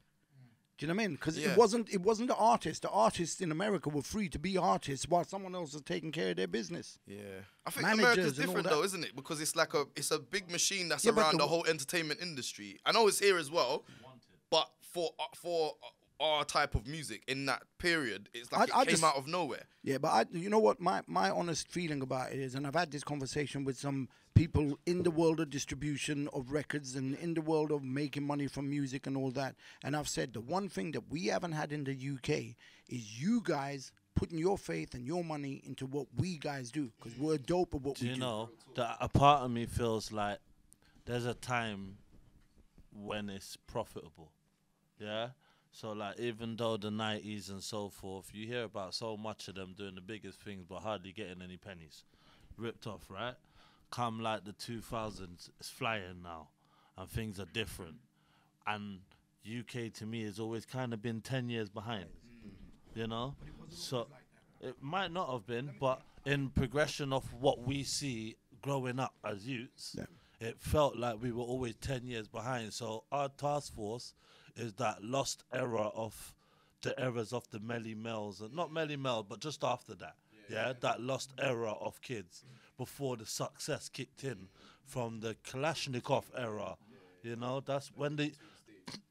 Do you know what I mean? Because it wasn't the artists. The artists in America were free to be artists while someone else was taking care of their business. Yeah, I think Managers America's and all different that. though, isn't it? Because it's like it's a big machine that's Yeah, but around the whole entertainment industry. I know it's here as well, but for our type of music in that period, it's like it came out of nowhere. Yeah, but you know what? My honest feeling about it is, and I've had this conversation with some people in the world of distribution of records and in the world of making money from music and all that. And I've said the one thing that we haven't had in the UK is you guys putting your faith and your money into what we guys do, because we're dope at what we do. You know, a part of me feels like there's a time when it's profitable. Yeah? So, like, even though the 90s and so forth, you hear about so much of them doing the biggest things but hardly getting any pennies. Ripped off, right? Come, like, the 2000s, it's flying now. And things are different. And UK, to me, has always kind of been 10 years behind. You know? So it might not have been, but in progression of what we see growing up as youths, it felt like we were always 10 years behind. So our task force is that lost era of the eras of the Melly Mels, and not Melly Mel, but just after that. Yeah, that lost era of kids before the success kicked in from the Kalashnikov era. You know, that's when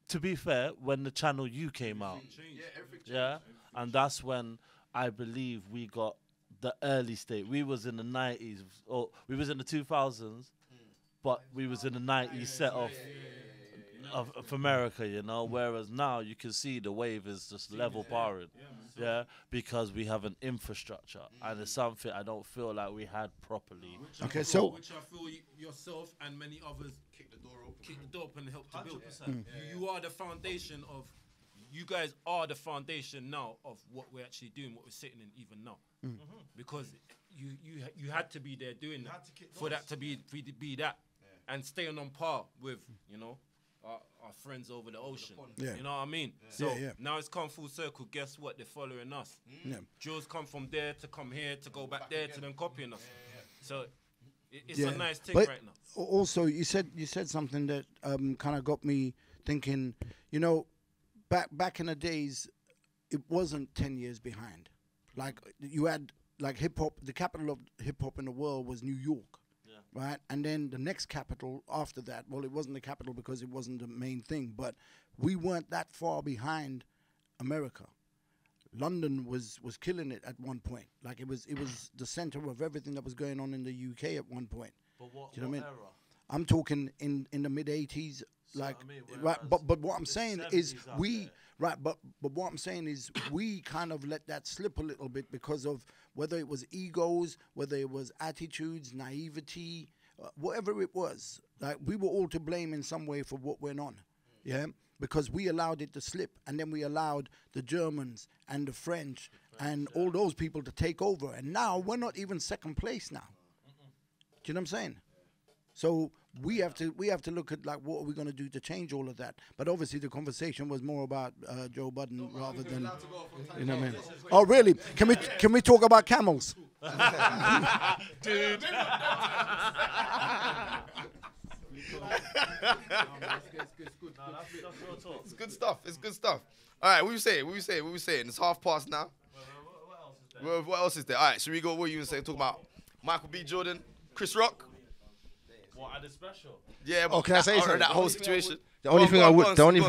to be fair, when the Channel U came out. Yeah, and that's when I believe we got the early state. We was in the 90s, or we was in the 2000s, but we was in the 90s set of America, you know, whereas now you can see the wave is just level parring, because we have an infrastructure, and it's something I don't feel like we had properly. Which I feel yourself and many others kick the door open and help to build. You are the foundation of, you guys are the foundation now of what we're actually doing, what we're sitting in even now, because you had to be there doing that for that to be that, and staying on par with, you know, our friends over the ocean. You know what I mean? So now it's come full circle. Guess what? They're following us. Drills come from there to come here to go back there to then copying us. So it's a nice thing right now. Also, you said something that kind of got me thinking. You know, back in the days, it wasn't 10 years behind. Like you had like hip hop. The capital of hip hop in the world was New York. Right, and then the next capital after that, well, it wasn't the capital because it wasn't the main thing, but we weren't that far behind America. London was killing it at one point. Like it was the center of everything that was going on in the UK at one point. But what, do you know what I mean? Era? I'm talking in the mid 80s. Like, I mean, right, but what I'm saying is but what I'm saying is we kind of let that slip a little bit because of whether it was egos, whether it was attitudes, naivety, whatever it was. Like we were all to blame in some way for what went on, because we allowed it to slip, and then we allowed the Germans and the French and all those people to take over, and now we're not even second place now. Do you know what I'm saying? So we have to look at like what are we going to do to change all of that. But obviously the conversation was more about Joe Budden rather than, you know what I mean? Oh really? Can we talk about camels? Dude. It's good stuff. It's good stuff. All right, what you saying? It's 1:30 now. What else is there? All right, should we go? What you saying? Talk about Michael B. Jordan, Chris Rock. What, at the special? Yeah, but can I say something? that whole situation. The only thing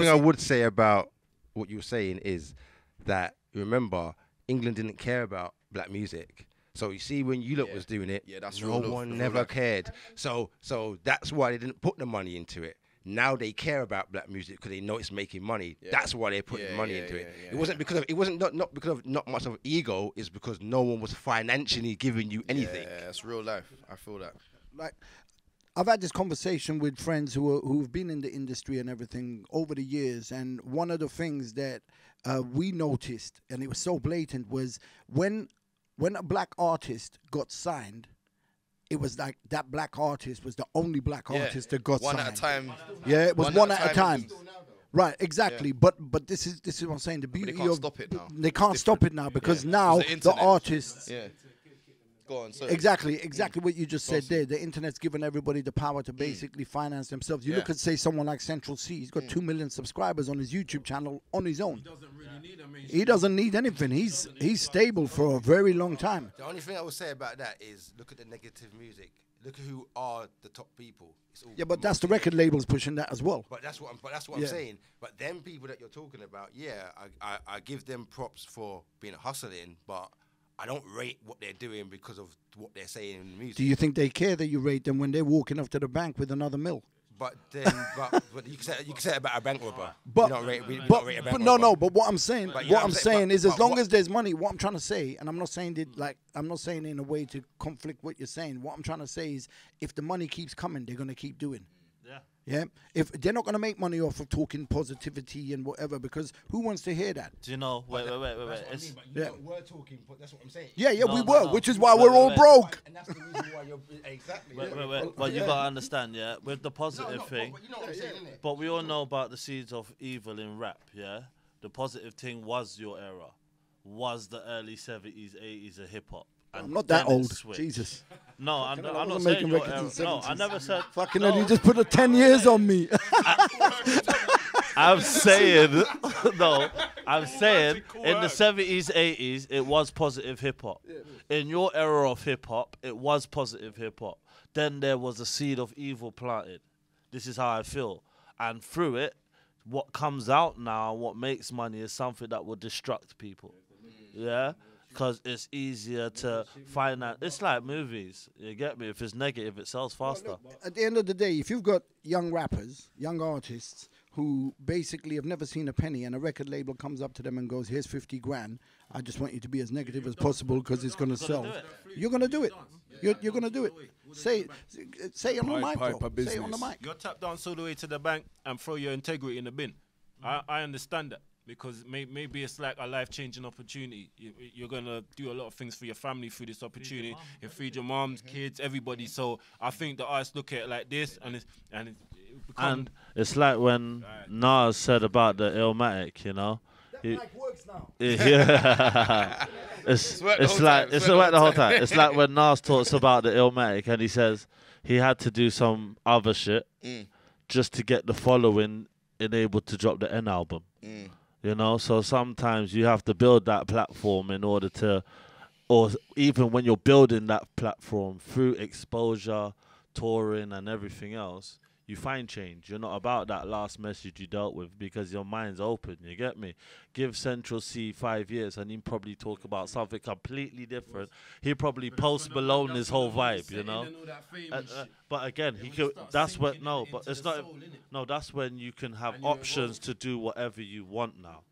I would say about what you were saying is that, remember, England didn't care about black music. So you see, when you lot was doing it, that's no one never cared. So that's why they didn't put the money into it. Now they care about black music because they know it's making money. That's why they're putting money into it. It wasn't because of not because of not much of ego. It's because no one was financially giving you anything. Yeah, it's real life. I feel that. Like, I've had this conversation with friends who've been in the industry and everything over the years, and one of the things that we noticed, and it was so blatant, was when a black artist got signed, it was like that black artist was the only black artist that got signed. One at a time. Yeah, it was one at a time. Right, exactly. Yeah. But this is what I'm saying. The beauty they can't stop it now. They can't stop it now because now the artists. Yeah. Go on, sorry. Exactly what you just said there. The internet's given everybody the power to basically finance themselves. You look at, say, someone like Central C. He's got 2 million subscribers on his YouTube channel on his own. He doesn't need anything. He's stable for a very long time. The only thing I would say about that is look at the negative music. Look at who are the top people. Yeah, but that's the record labels pushing that as well. But that's what I'm saying. But them people that you're talking about, I give them props for being hustling, but I don't rate what they're doing because of what they're saying in the music. Do you think they care that you rate them when they're walking off to the bank with another mill? But then, but you can say it about a bank robber. But we don't rate a bank but robber. no. But what I'm saying, is, as long as there's money, what I'm trying to say, and I'm not saying it in a way to conflict what you're saying. What I'm trying to say is, if the money keeps coming, they're gonna keep doing. Yeah. If they're not gonna make money off of talking positivity and whatever, because who wants to hear that? Do you know? Wait. We're talking, but that's what I'm saying. Yeah, we were, which is why we're all broke. And that's the reason why you're exactly. Wait. Well, you gotta understand, with the positive thing. But you know what I'm saying, innit? But we all know about the seeds of evil in rap, yeah? The positive thing was your era. was the early 70s, 80s of hip hop. I'm not that then it old. switched. Jesus. No, I'm not wasn't saying making your records era. in No, I 70s. never said. Fucking no. hell, you just put a 10 years on me. I'm saying, no, I'm saying in the 70s, 80s, it was positive hip hop. In your era of hip hop, it was positive hip hop. Then there was a seed of evil planted. This is how I feel. And through it, what comes out now, what makes money is something that will destruct people. Yeah? Because it's easier to finance. It's like movies. You get me? If it's negative, it sells faster. At the end of the day, if you've got young rappers, young artists who basically have never seen a penny and a record label comes up to them and goes, here's 50 grand, I just want you to be as negative as possible because it's going to sell. You're going to do it. You're going to do it. Say on the mic, bro. Say it on the mic. You'll tap dance all the way to the bank and throw your integrity in the bin. I understand that. Because maybe it's like a life-changing opportunity. You're going to do a lot of things for your family through this opportunity. You feed your moms, kids, everybody. So I think the artists look at it like this, and it's like when Nas said about the Illmatic, you know? Mic works now. Yeah. it's like the whole time. It's like when Nas talks about the Illmatic and he says he had to do some other shit just to get the following enabled to drop the N album. You know, so sometimes you have to build that platform in order to, or even when you're building that platform through exposure, touring and everything else, you find change. You're not about that last message you dealt with because your mind's open, you get me? Give Central C 5 years and he'd probably talk about something completely different. He'd probably Post Malone his whole vibe, you know? But again, he could, that's when, no, but it's not, no, that's when you can have options to do whatever you want now.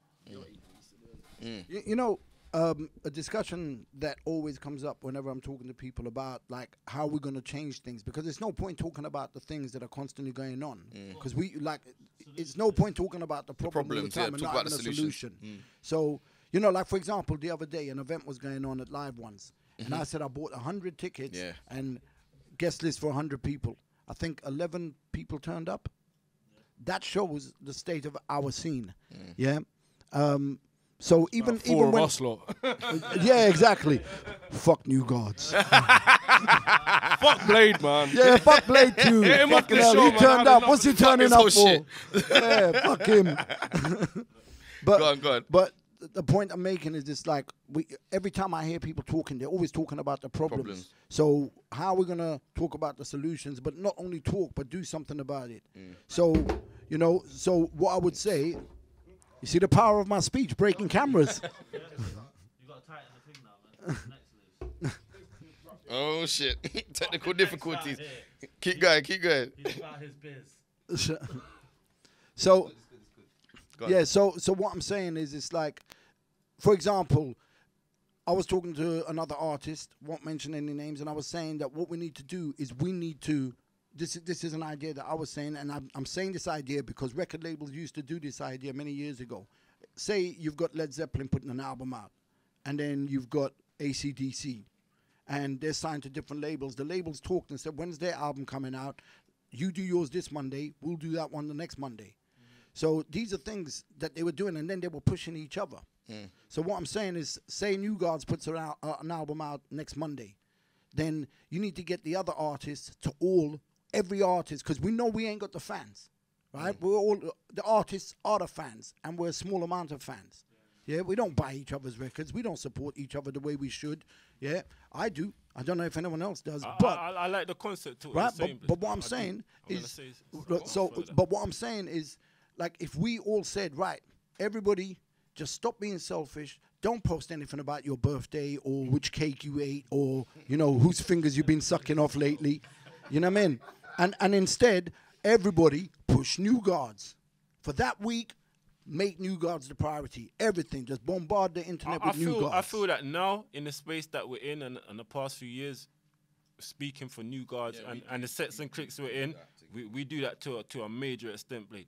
You know, a discussion that always comes up whenever I'm talking to people about like how we're going to change things, because there's no point talking about the things that are constantly going on, because we like it's no point talking about the problem all the problems, time and talk not about having the a solutions. solution. So you know, like for example, the other day an event was going on at Live Ones, and I said I bought 100 tickets and guest list for 100 people. I think 11 people turned up. That shows the state of our scene. Yeah. So even when us lot. yeah, exactly. Fuck New Guardz. Fuck Blade, man. Yeah, fuck Blade too. Get him off the Fucking hell, show, he man. turned Have up. enough What's he of turning this up whole for? shit. Yeah, fuck him. But Go on. But the point I'm making is this: like, every time I hear people talking, they're always talking about the problems. So how are we gonna talk about the solutions? But not only talk, but do something about it. So you know, so what I would say. You see the power of my speech, breaking cameras. You got to tighten the thing now, man. Next Oh shit! Technical difficulties. Keep going. He's about his biz. So, Go on. yeah. So what I'm saying is, it's like, for example, I was talking to another artist, won't mention any names, and I was saying that what we need to do is we need to. This is an idea that I was saying, and I'm saying this idea because record labels used to do this idea many years ago. Say you've got Led Zeppelin putting an album out, and then you've got AC/DC, and they're signed to different labels. The labels talked and said, when's their album coming out? You do yours this Monday, we'll do that one the next Monday. So these are things that they were doing, and then they were pushing each other. So what I'm saying is, say New Guardz puts an album out next Monday, then you need to get the other artists to every artist, because we know we ain't got the fans, right? We're all the artists are the fans, and we're a small amount of fans. Yeah, we don't buy each other's records. We don't support each other the way we should. Yeah, I do. I don't know if anyone else does, but I like the concept to right. But what I'm saying is, but what I'm saying is, like, if we all said, right, everybody, just stop being selfish. Don't post anything about your birthday or which cake you ate or you know whose fingers you've been sucking off lately. You know what I mean? And instead, everybody push New Guardz. For that week, make New Guardz the priority. Everything. Just bombard the internet with New Guardz. I feel that now, in the space that we're in and the past few years, speaking for New Guardz and the sets and clicks we're in, we do that to a major extent, Blade.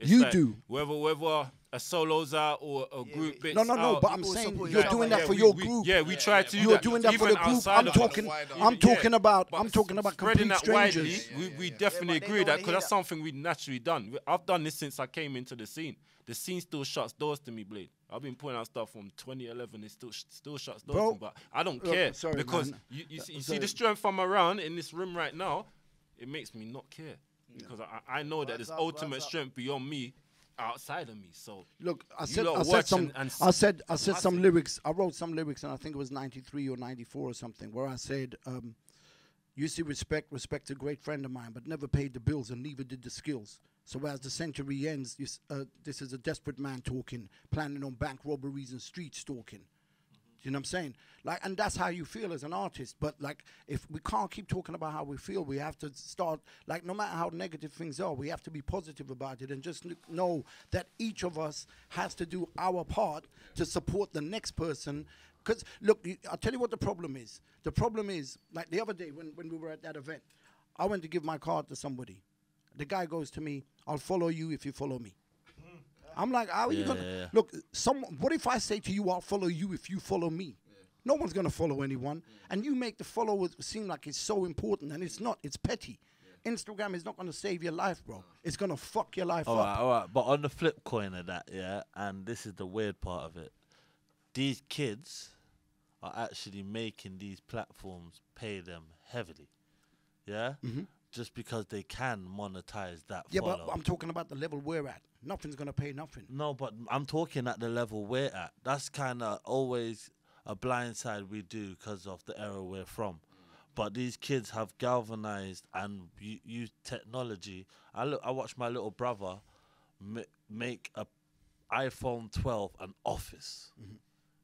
It's You like do. Whether a solo's out or a group bits No, out. but I'm People saying support you're each other. doing that for we- your we- group. Yeah, we try to do You're that. doing that for even the group. outside I'm of talking. it. I'm talking about. But I'm talking about spreading complete that widely, strangers. we definitely but they agree don't that wanna because hear that's that. something we've naturally done. I've done this since I came into the scene. The scene still shuts doors to me, Blade. I've been putting out stuff from 2011. It still shuts doors. Bro, But I don't look, care sorry, because man. you see Sorry. the strength I'm around in this room right now. It makes me not care because I know that there's ultimate strength beyond me, outside of me. So Look, I you said lot some and I said some lyrics. I wrote some lyrics, and I think it was 93 or 94 or something, where I said, "You see, respect a great friend of mine, but never paid the bills, and neither did the skills. So as the century ends, this is a desperate man talking, planning on bank robberies and street stalking." You know what I'm saying? Like, and that's how you feel as an artist. But like, if we can't keep talking about how we feel, we have to start, like, no matter how negative things are, we have to be positive about it and just know that each of us has to do our part to support the next person. Because look, I'll tell you what the problem is. The problem is, like the other day when we were at that event, I went to give my card to somebody. The guy goes to me, "I'll follow you if you follow me." I'm like, how are you gonna look? What if I say to you, "I'll follow you if you follow me"? No one's gonna follow anyone, and you make the followers seem like it's so important, and it's not. It's petty. Instagram is not gonna save your life, bro. It's gonna fuck your life up. All right. But on the flip coin of that, yeah, and this is the weird part of it. These kids are actually making these platforms pay them heavily, yeah. Just because they can monetize that. Yeah, follow. but I'm talking about the level we're at. Nothing's gonna pay nothing. No, but I'm talking at the level we're at. That's kind of always a blind side we do because of the era we're from. But these kids have galvanized and used technology. I watched my little brother make a iPhone 12 an office.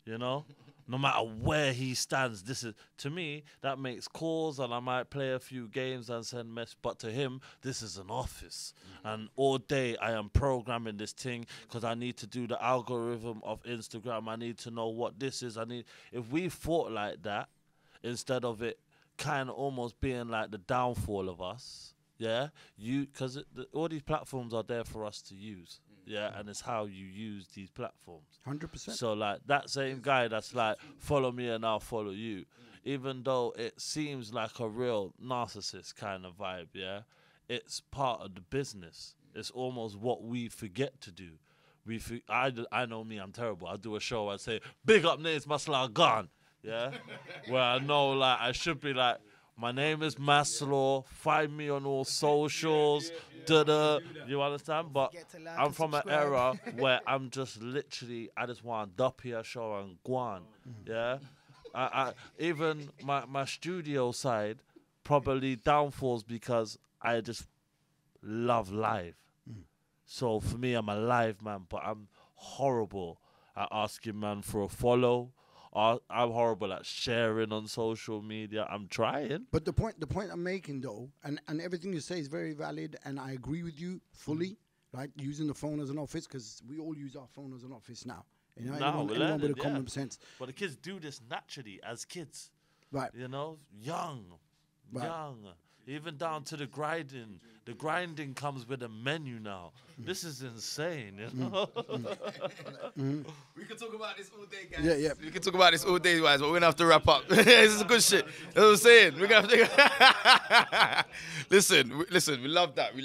You know? No matter where he stands, this is, to me, that makes calls and I might play a few games and send messages, but to him, this is an office. And all day I am programming this thing because I need to do the algorithm of Instagram. I need to know what this is. If we thought like that, instead of it kind of almost being like the downfall of us, yeah, because all these platforms are there for us to use. Yeah, and it's how you use these platforms. 100%. So, like, that same guy that's like, follow me and I'll follow you, even though it seems like a real narcissist kind of vibe, yeah, it's part of the business. It's almost what we forget to do. I know me, I'm terrible. I do a show, I say, big up names, Maslow gone, yeah, where I know, like, I should be like, my name is Maslow, find me on all socials, you understand? But I'm from an era where I'm just literally, I just want to dup here, show and go on, yeah? Even my studio side probably downfalls because I just love live. So for me, I'm a live man, but I'm horrible at asking man for a follow. I'm horrible at sharing on social media. I'm trying. But the point I'm making, though, and everything you say is very valid, and I agree with you fully, right? Using the phone as an office, because we all use our phone as an office now. You know, anyone with a common sense. But the kids do this naturally as kids. Right. You know, young. Even down to the grinding. The grinding comes with a menu now. This is insane, you know? We can talk about this all day, guys. Yeah. We can talk about this all day, guys, but we're going to have to wrap up. This is good shit. That's what I'm saying. We're going to have to... Listen, we love that. We're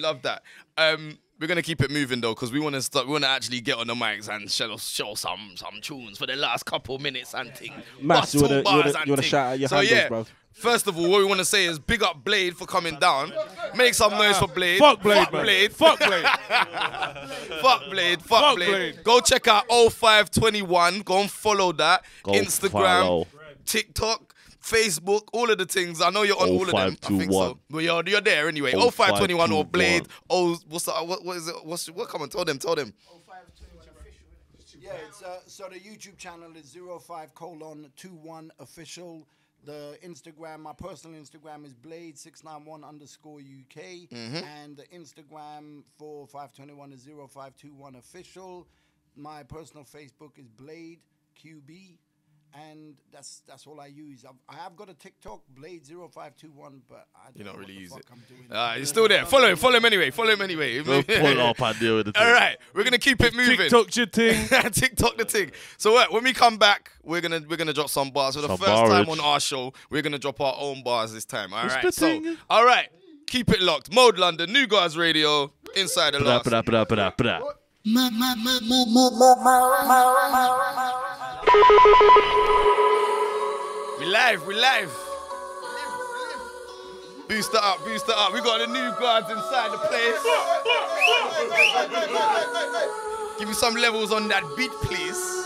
going to keep it moving, though, because we want to actually get on the mics and show some tunes for the last couple minutes and thing. Mass, you want to shout out your handles, bro. First of all, what we want to say is big up Blade for coming down. Make some noise for Blade. Fuck Blade, man. Fuck Blade. Fuck Blade. Go check out 0521. Go and follow that. Instagram, TikTok, Facebook, all of the things. I know you're on all of them. I think so. But you're there anyway. 0521 or Blade. What? Come on, tell them. 0521 official. Yeah, so the YouTube channel is 05:21 official. The Instagram, my personal Instagram is Blade691_UK. And the Instagram for 521 is 0521 official. My personal Facebook is Blade QB. And that's all I use. I have got a TikTok, Blade0521, but I don't know really use it. I'm doing You're still there. Follow him anyway. Pull up and deal with the thing. All right, we're gonna keep it moving. TikTok your thing. TikTok the thing. So when we come back, we're gonna drop some bars. For the first time on our show, we're gonna drop our own bars this time. All right. So all right, keep it locked. Mode London, New Guardz Radio, inside the last. We live. Boost it up. We got the new guards inside the place. Give me some levels on that beat, please.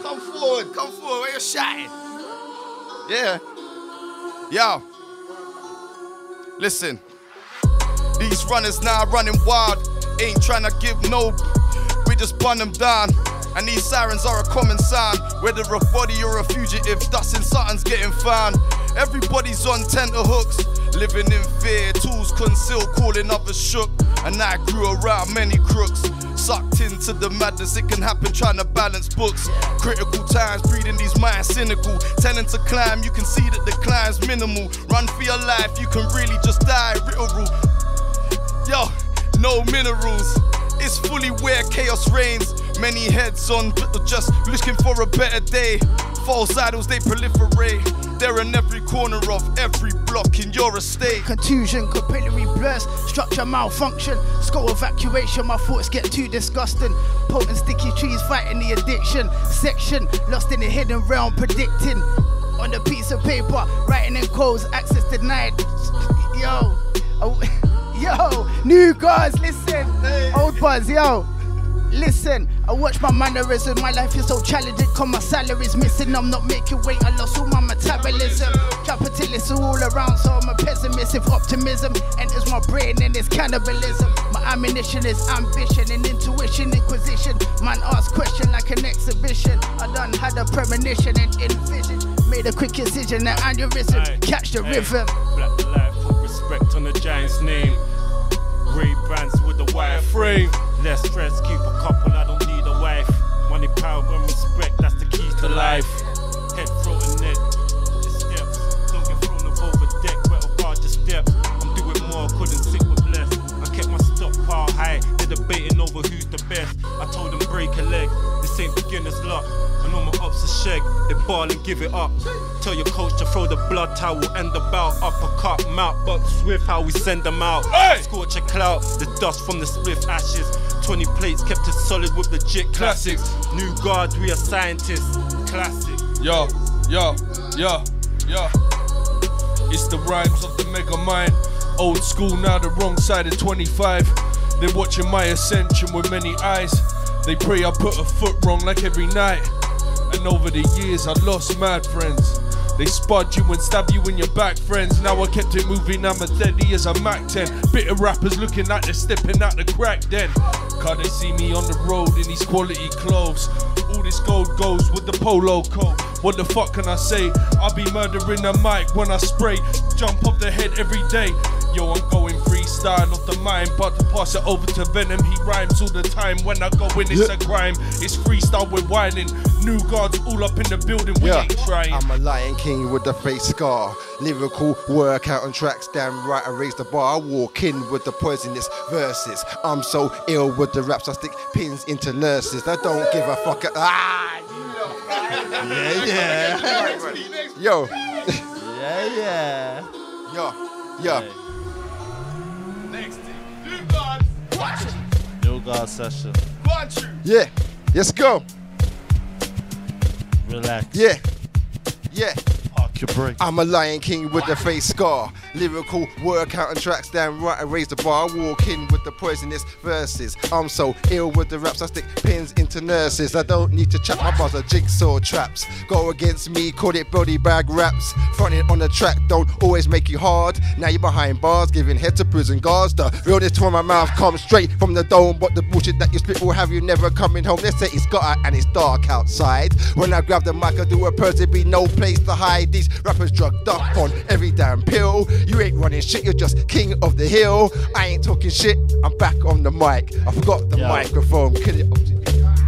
Come forward, where you shy? Yeah. Yo. Listen. These runners now running wild. Ain't trying to give no. We just bun them down. And these sirens are a common sound. Whether a body or a fugitive, dusting something's getting found. Everybody's on tenterhooks, living in fear. Tools concealed, calling others shook. And I grew around many crooks. Sucked into the madness, it can happen trying to balance books. Critical times, breeding these minds cynical. Telling to climb, you can see that the climb's minimal. Run for your life, you can really just die. Riddle. Yo, no minerals. It's fully where chaos reigns. Many heads on, just looking for a better day. False idols, they proliferate. They're in every corner of every block in your estate. Contusion, capillary blurs, structure malfunction, skull evacuation, my thoughts get too disgusting. Potent sticky trees fighting the addiction. Section, lost in the hidden realm, predicting. On a piece of paper, writing in codes, access denied. Yo, new guards, listen. Old buzz, yo. Listen, I watch my mannerism. My life is so challenging, cause my salary's missing. I'm not making weight, I lost all my metabolism. Capitalists are all around, so I'm a pessimist. If optimism enters my brain, then it's cannibalism. My ammunition is ambition and intuition, inquisition. Man asks question like an exhibition. I done had a premonition and envision. Made a quick incision, an aneurysm. Catch the rhythm. Black life, put respect on the giant's name. Ray Brands with the wire frame. Less stress, keep a couple, I don't need a wife. Money, power, and respect, that's the keys to life. Head, throat, and neck, the steps. Don't get thrown over deck, better guard your steps. I'm doing more, couldn't sit with less. I kept my stockpile high, they're debating over who's the best. I told them break a leg, this ain't beginner's luck. I know my ops are shag, they ball and give it up. Tell your coach to throw the blood towel and the bout. Uppercut, mount, but swift how we send them out. Hey! Scorch a clout, the dust from the spliff ashes. 20 plates kept it solid with legit classics. New guards, we are scientists. Classic. Yo. It's the rhymes of the mega mind. Old school, now the wrong side of 25. They're watching my ascension with many eyes. They pray I put a foot wrong like every night. And over the years I lost mad friends. They spud you and stab you in your back, friends. Now I kept it moving, I'm as steady as a Mac 10. Bitter rappers looking like they're stepping out the crack then. Cause they see me on the road in these quality clothes. All this gold goes with the polo coat. What the fuck can I say? I'll be murdering the mic when I spray. Jump off the head every day. Yo, I'm going freestyle off the mind, but to pass it over to Venom, he rhymes all the time. When I go in, it's a crime. It's freestyle, we're whining. New guards all up in the building, we ain't trying. I'm a Lion King with the face scar. Lyrical workout on tracks, damn right I raise the bar. I walk in with the poisonous verses. I'm so ill with the raps, I stick pins into nurses. I don't give a fuck. Yo. Yo. Next thing. New guards. Watch it. New guard session. Watch you. Yeah. Let's go. Relax. Yeah. Park your brake. I'm a Lion King with the face scar. Lyrical workout on tracks, damn right I raise the bar. I walk in with the poisonous verses. I'm so ill with the raps, I stick pins into nurses. I don't need to chat, my bars are jigsaw traps. Go against me, call it body bag raps. Fronting on the track don't always make you hard. Now you're behind bars, giving head to prison guards. The realness from my mouth comes straight from the dome. But the bullshit that you spit will have you never coming home. They say it's got and it's dark outside. When I grab the mic I do a purse, there be no place to hide. These rappers drugged up on every damn pill. You ain't running shit, you're just king of the hill. I ain't talking shit, I'm back on the mic. I forgot the microphone. Kill it.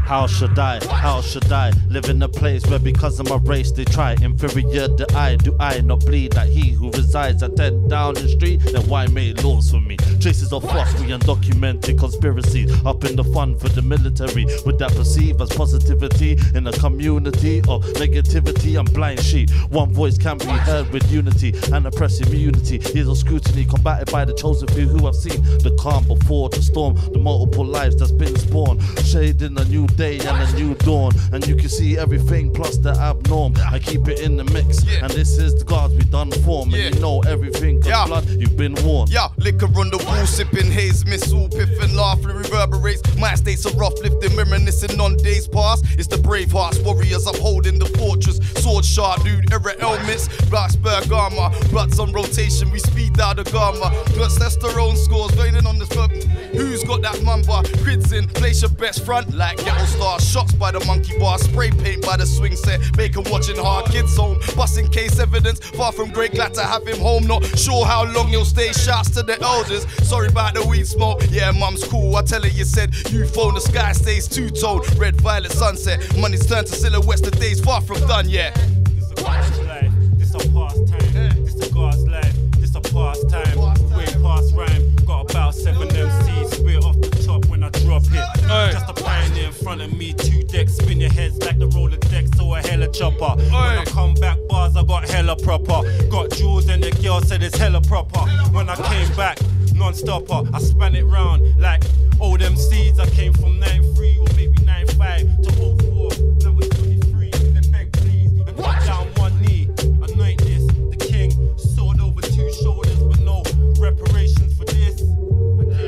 How should I live in a place where because of my race they try inferior the I? Do I not bleed like he who resides at 10 Downing Street? Then why make laws for me? Traces of phosphorus, undocumented conspiracies up in the fund for the military. Would that perceive as positivity in a community of negativity and blind sheep? One voice can be heard with unity and oppress immunity. Years of scrutiny combated by the chosen few who have seen the calm before the storm, the multiple lives that's been spawned, shading a new day and a new dawn, and you can see everything plus the abnorm. I keep it in the mix, and this is the Guardz we done form, and you know everything cause blood you've been warned. Yeah, liquor on the wall, sipping haze, missile, piff and laugh, reverberates. My states are rough, lifting, reminiscing on days past. It's the brave hearts, warriors upholding the fortress. Sword sharp, dude, era helmets, Blacksburg armor, bloods on rotation, we speed out the gamma. Testosterone scores, raining on the club. Who's got that mamba? Grids in, place your best front like ghetto stars. Shots by the monkey bar, spray paint by the swing set. Bacon watching hard, kids home, busting case evidence. Far from great, glad to have him home. Not sure how long he'll stay. Shouts to the elders. Sorry about the weed smoke. Yeah, mum's cool. I tell her you said you phone. The sky stays two-tone. Red, violet, sunset. Money's turned to silhouettes. The day's far from done yet. This a Guardz life. This a pastime. This a Guardz life. This a pastime. Way past rhyme. Got about 7 MCs. Spit off the top when I drop it. Just a pioneer in front of me. 2 decks. Spin your heads like the roller decks or a hella chopper. When I come back bars, I got hella proper. Got jewels and the girl said it's hella proper. When I came back, non-stopper, I span it round like old MCs. I came from 9-3 or maybe 9-5 to 04. Now it's 23. Then beg please and drop down one knee. Anoint this, the king. Sword over 2 shoulders, but no reparations for this. I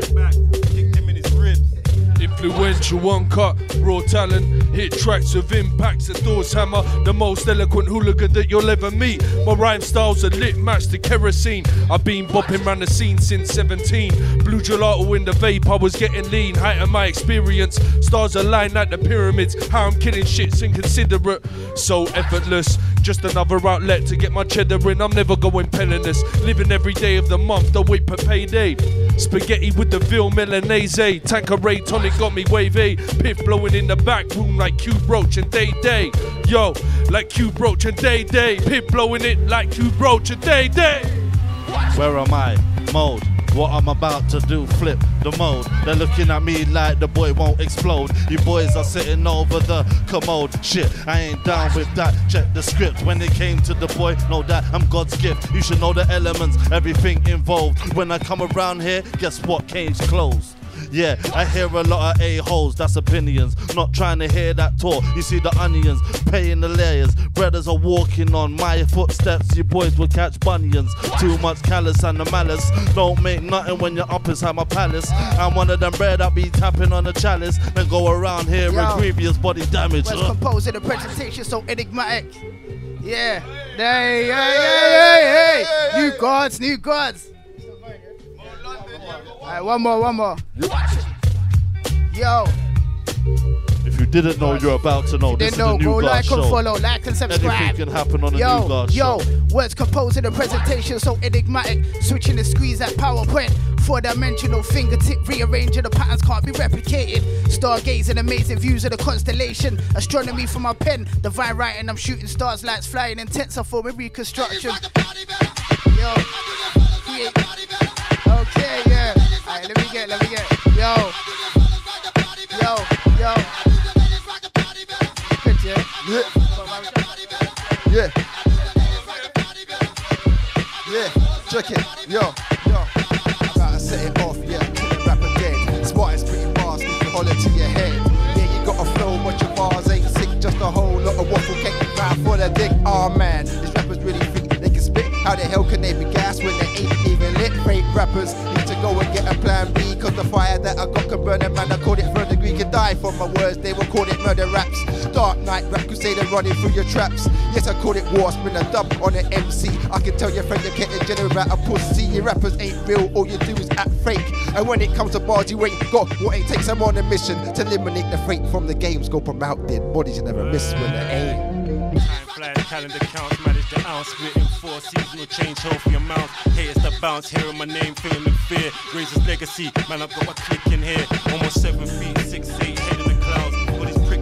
came back, kicked him in his ribs. Influential, uncut, raw talent. Hit tracks with impacts, the doors hammer. The most eloquent hooligan that you'll ever meet. My rhyme style's a lit match to kerosene. I've been bopping round the scene since 17. Blue gelato in the vape, I was getting lean. Height of my experience, stars align like the pyramids. How I'm killing shit's inconsiderate, so effortless. Just another outlet to get my cheddar in. I'm never going penniless. Living every day of the month, don't wait for payday. Spaghetti with the veal Milanese. Tanqueray tonic got me wavy. Piff blowing in the back room like Q Broach and Day Day. Yo, like Q Broach and Day Day. Piff blowing it like Q Broach and Day Day. Where am I? Mode. What I'm about to do, flip the mode. They're looking at me like the boy won't explode. You boys are sitting over the commode. Shit, I ain't down with that. Check the script. When it came to the boy, know that I'm God's gift. You should know the elements, everything involved. When I come around here, guess what? Cage closed. Yeah, I hear a lot of a-holes, that's opinions. Not trying to hear that talk. You see the onions, paying the layers. Brothers are walking on my footsteps. You boys will catch bunions. Too much callous and the malice. Don't make nothing when you're up inside my palace. I'm one of them rare that be tapping on the chalice. Then go around here with grievous body damage. Let's compose in a presentation so enigmatic. Yeah. Hey. New Guardz. Alright, one more. Yo. If you didn't know, you're about to know. This is the new go Guardz like show. and follow, like and subscribe. Anything can happen on the new Guardz show. Words composed in a presentation so enigmatic. Switching the squeeze at PowerPoint. 4-dimensional fingertip rearranging the patterns can't be replicated. Stargazing, amazing views of the constellation. Astronomy from my pen. Divine writing, I'm shooting stars, lights flying in tensor forming reconstruction. Yo. Okay, yeah. Alright, let me get. Yo. Good, yeah, check it, yo. Gotta set it off, yeah, rap again. Smartest pretty bars, need to holler to your head. Yeah, you got a flow, but your bars ain't sick. Just a whole lot of waffle cake, round for the dick. Oh man, these rappers really think they can spit. How the hell can they be gas when they ain't even lit? Fake rappers need to go and get a plan B. Cause the fire that I got can burn a man. I called it third degree, can die from my words. They will call it murder raps. Dark night rap crusader running through your traps. Yes, I call it war, spin a dub on an MC. I can tell your friend you're getting general a pussy. Your rappers ain't real, all you do is act fake. And when it comes to bars, you ain't got what it takes. I'm on a mission to eliminate the freight from the game. Scope them out, dead bodies you never miss when they aim. Time flies, calendar counts, manage the ounce. Written 4 seasonal change, hold for your mouth. Haters the bounce, hearing my name, feeling the fear. Razor's legacy, man, I've got a click in here. Almost 7 feet, 6'8", head in the clouds. All these pricks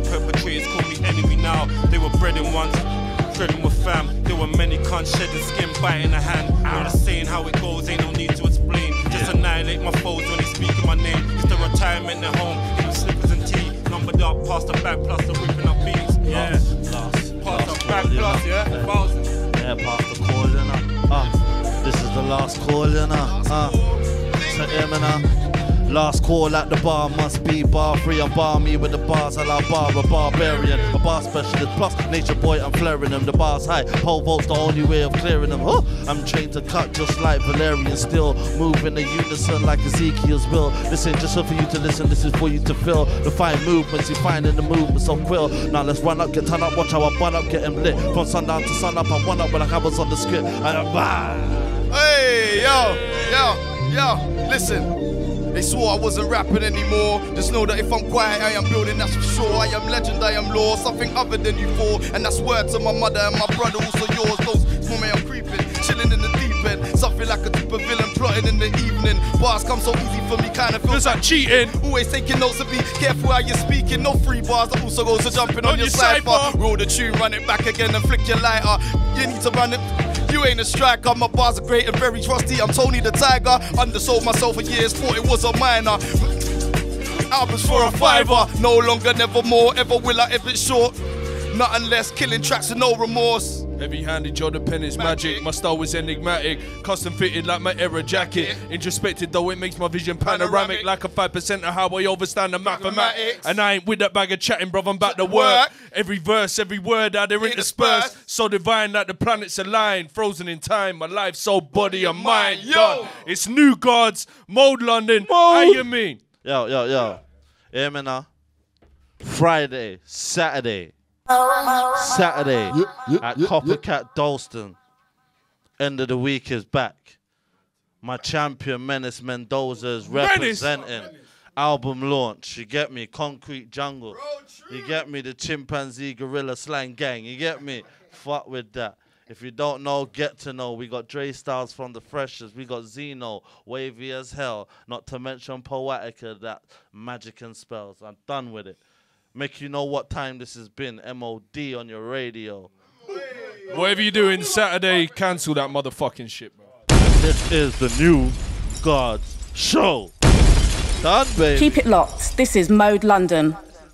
enemies call me enemy now. They were breading once, threading with fam. There were many cunts shedding skin, biting a hand. Know the saying how it goes, ain't no need to explain. Just annihilate my foes when they speak in my name. It's the retirement at home, in slippers and tea. Numbered up, past the back, plus the ripping up beats. Yeah, past the back, plus, yeah, thousands. Yeah, past the call, you know. This is the last call, you know. So, yeah, man, last call at the bar must be bar free. I bar me with the bars, allow bar a barbarian, a bar specialist plus nature boy. I'm flaring them. The bars high, pole vault's the only way of clearing them. I'm trained to cut just like Valerian, still moving the unison like Ezekiel's will. This ain't just for you to listen, this is for you to feel the fine movements you find in the movement so quill. Now let's run up, get turned up, watch how I bun up, get him lit. From sundown to sun up, I won up when I was on the script. Hey, yo, listen. They swore I wasn't rapping anymore. Just know that if I'm quiet, I am building, that's for sure. I am legend, I am law, something other than you for. And that's word to my mother and my brother, also yours. Those for me, I'm creeping, chilling in the deep end. Something like a type of villain plotting in the evening. Bars come so easy for me, kind of feels like cheating. Always taking notes and be careful how you're speaking. No free bars, that also goes to jumping on your cypher. Roll the tune, run it back again and flick your lighter. You need to run it. You ain't a striker, my bars are great and very trusty. I'm Tony the Tiger, undersold myself for years, thought it was a minor. Albums for a $5, no longer, never more, ever will I, if it's short. Nothing less, killing tracks with no remorse. Heavy-handed, Jordan pen is magic. My style was enigmatic, custom fitted like my era jacket. Introspected though it makes my vision panoramic, like a 5% of how I overstand the mathematics. And I ain't with that bag of chatting, bruv, I'm back to work. Every verse, every word, how they're interspersed. So divine like the planets align, frozen in time. My life, soul, body, and mind. Yo, it's new Guardz, Mode London. How you mean? Yo. Hear me now. Friday, Saturday at Coppercat Dalston. End of the week is back. My champion Menace Mendoza is representing. Album launch, you get me? Concrete Jungle. You get me? The Chimpanzee Gorilla Slang Gang. You get me? Fuck with that. If you don't know, get to know. We got Dre Styles from the Freshers. We got Zeno, wavy as hell. Not to mention Poetica, that magic and spells. I'm done with it. Make you know what time this has been. MOD on your radio. Whatever you're doing Saturday, cancel that motherfucking shit, bro. This is the new Guardz Show. Done, baby. Keep it locked. This is Mode London.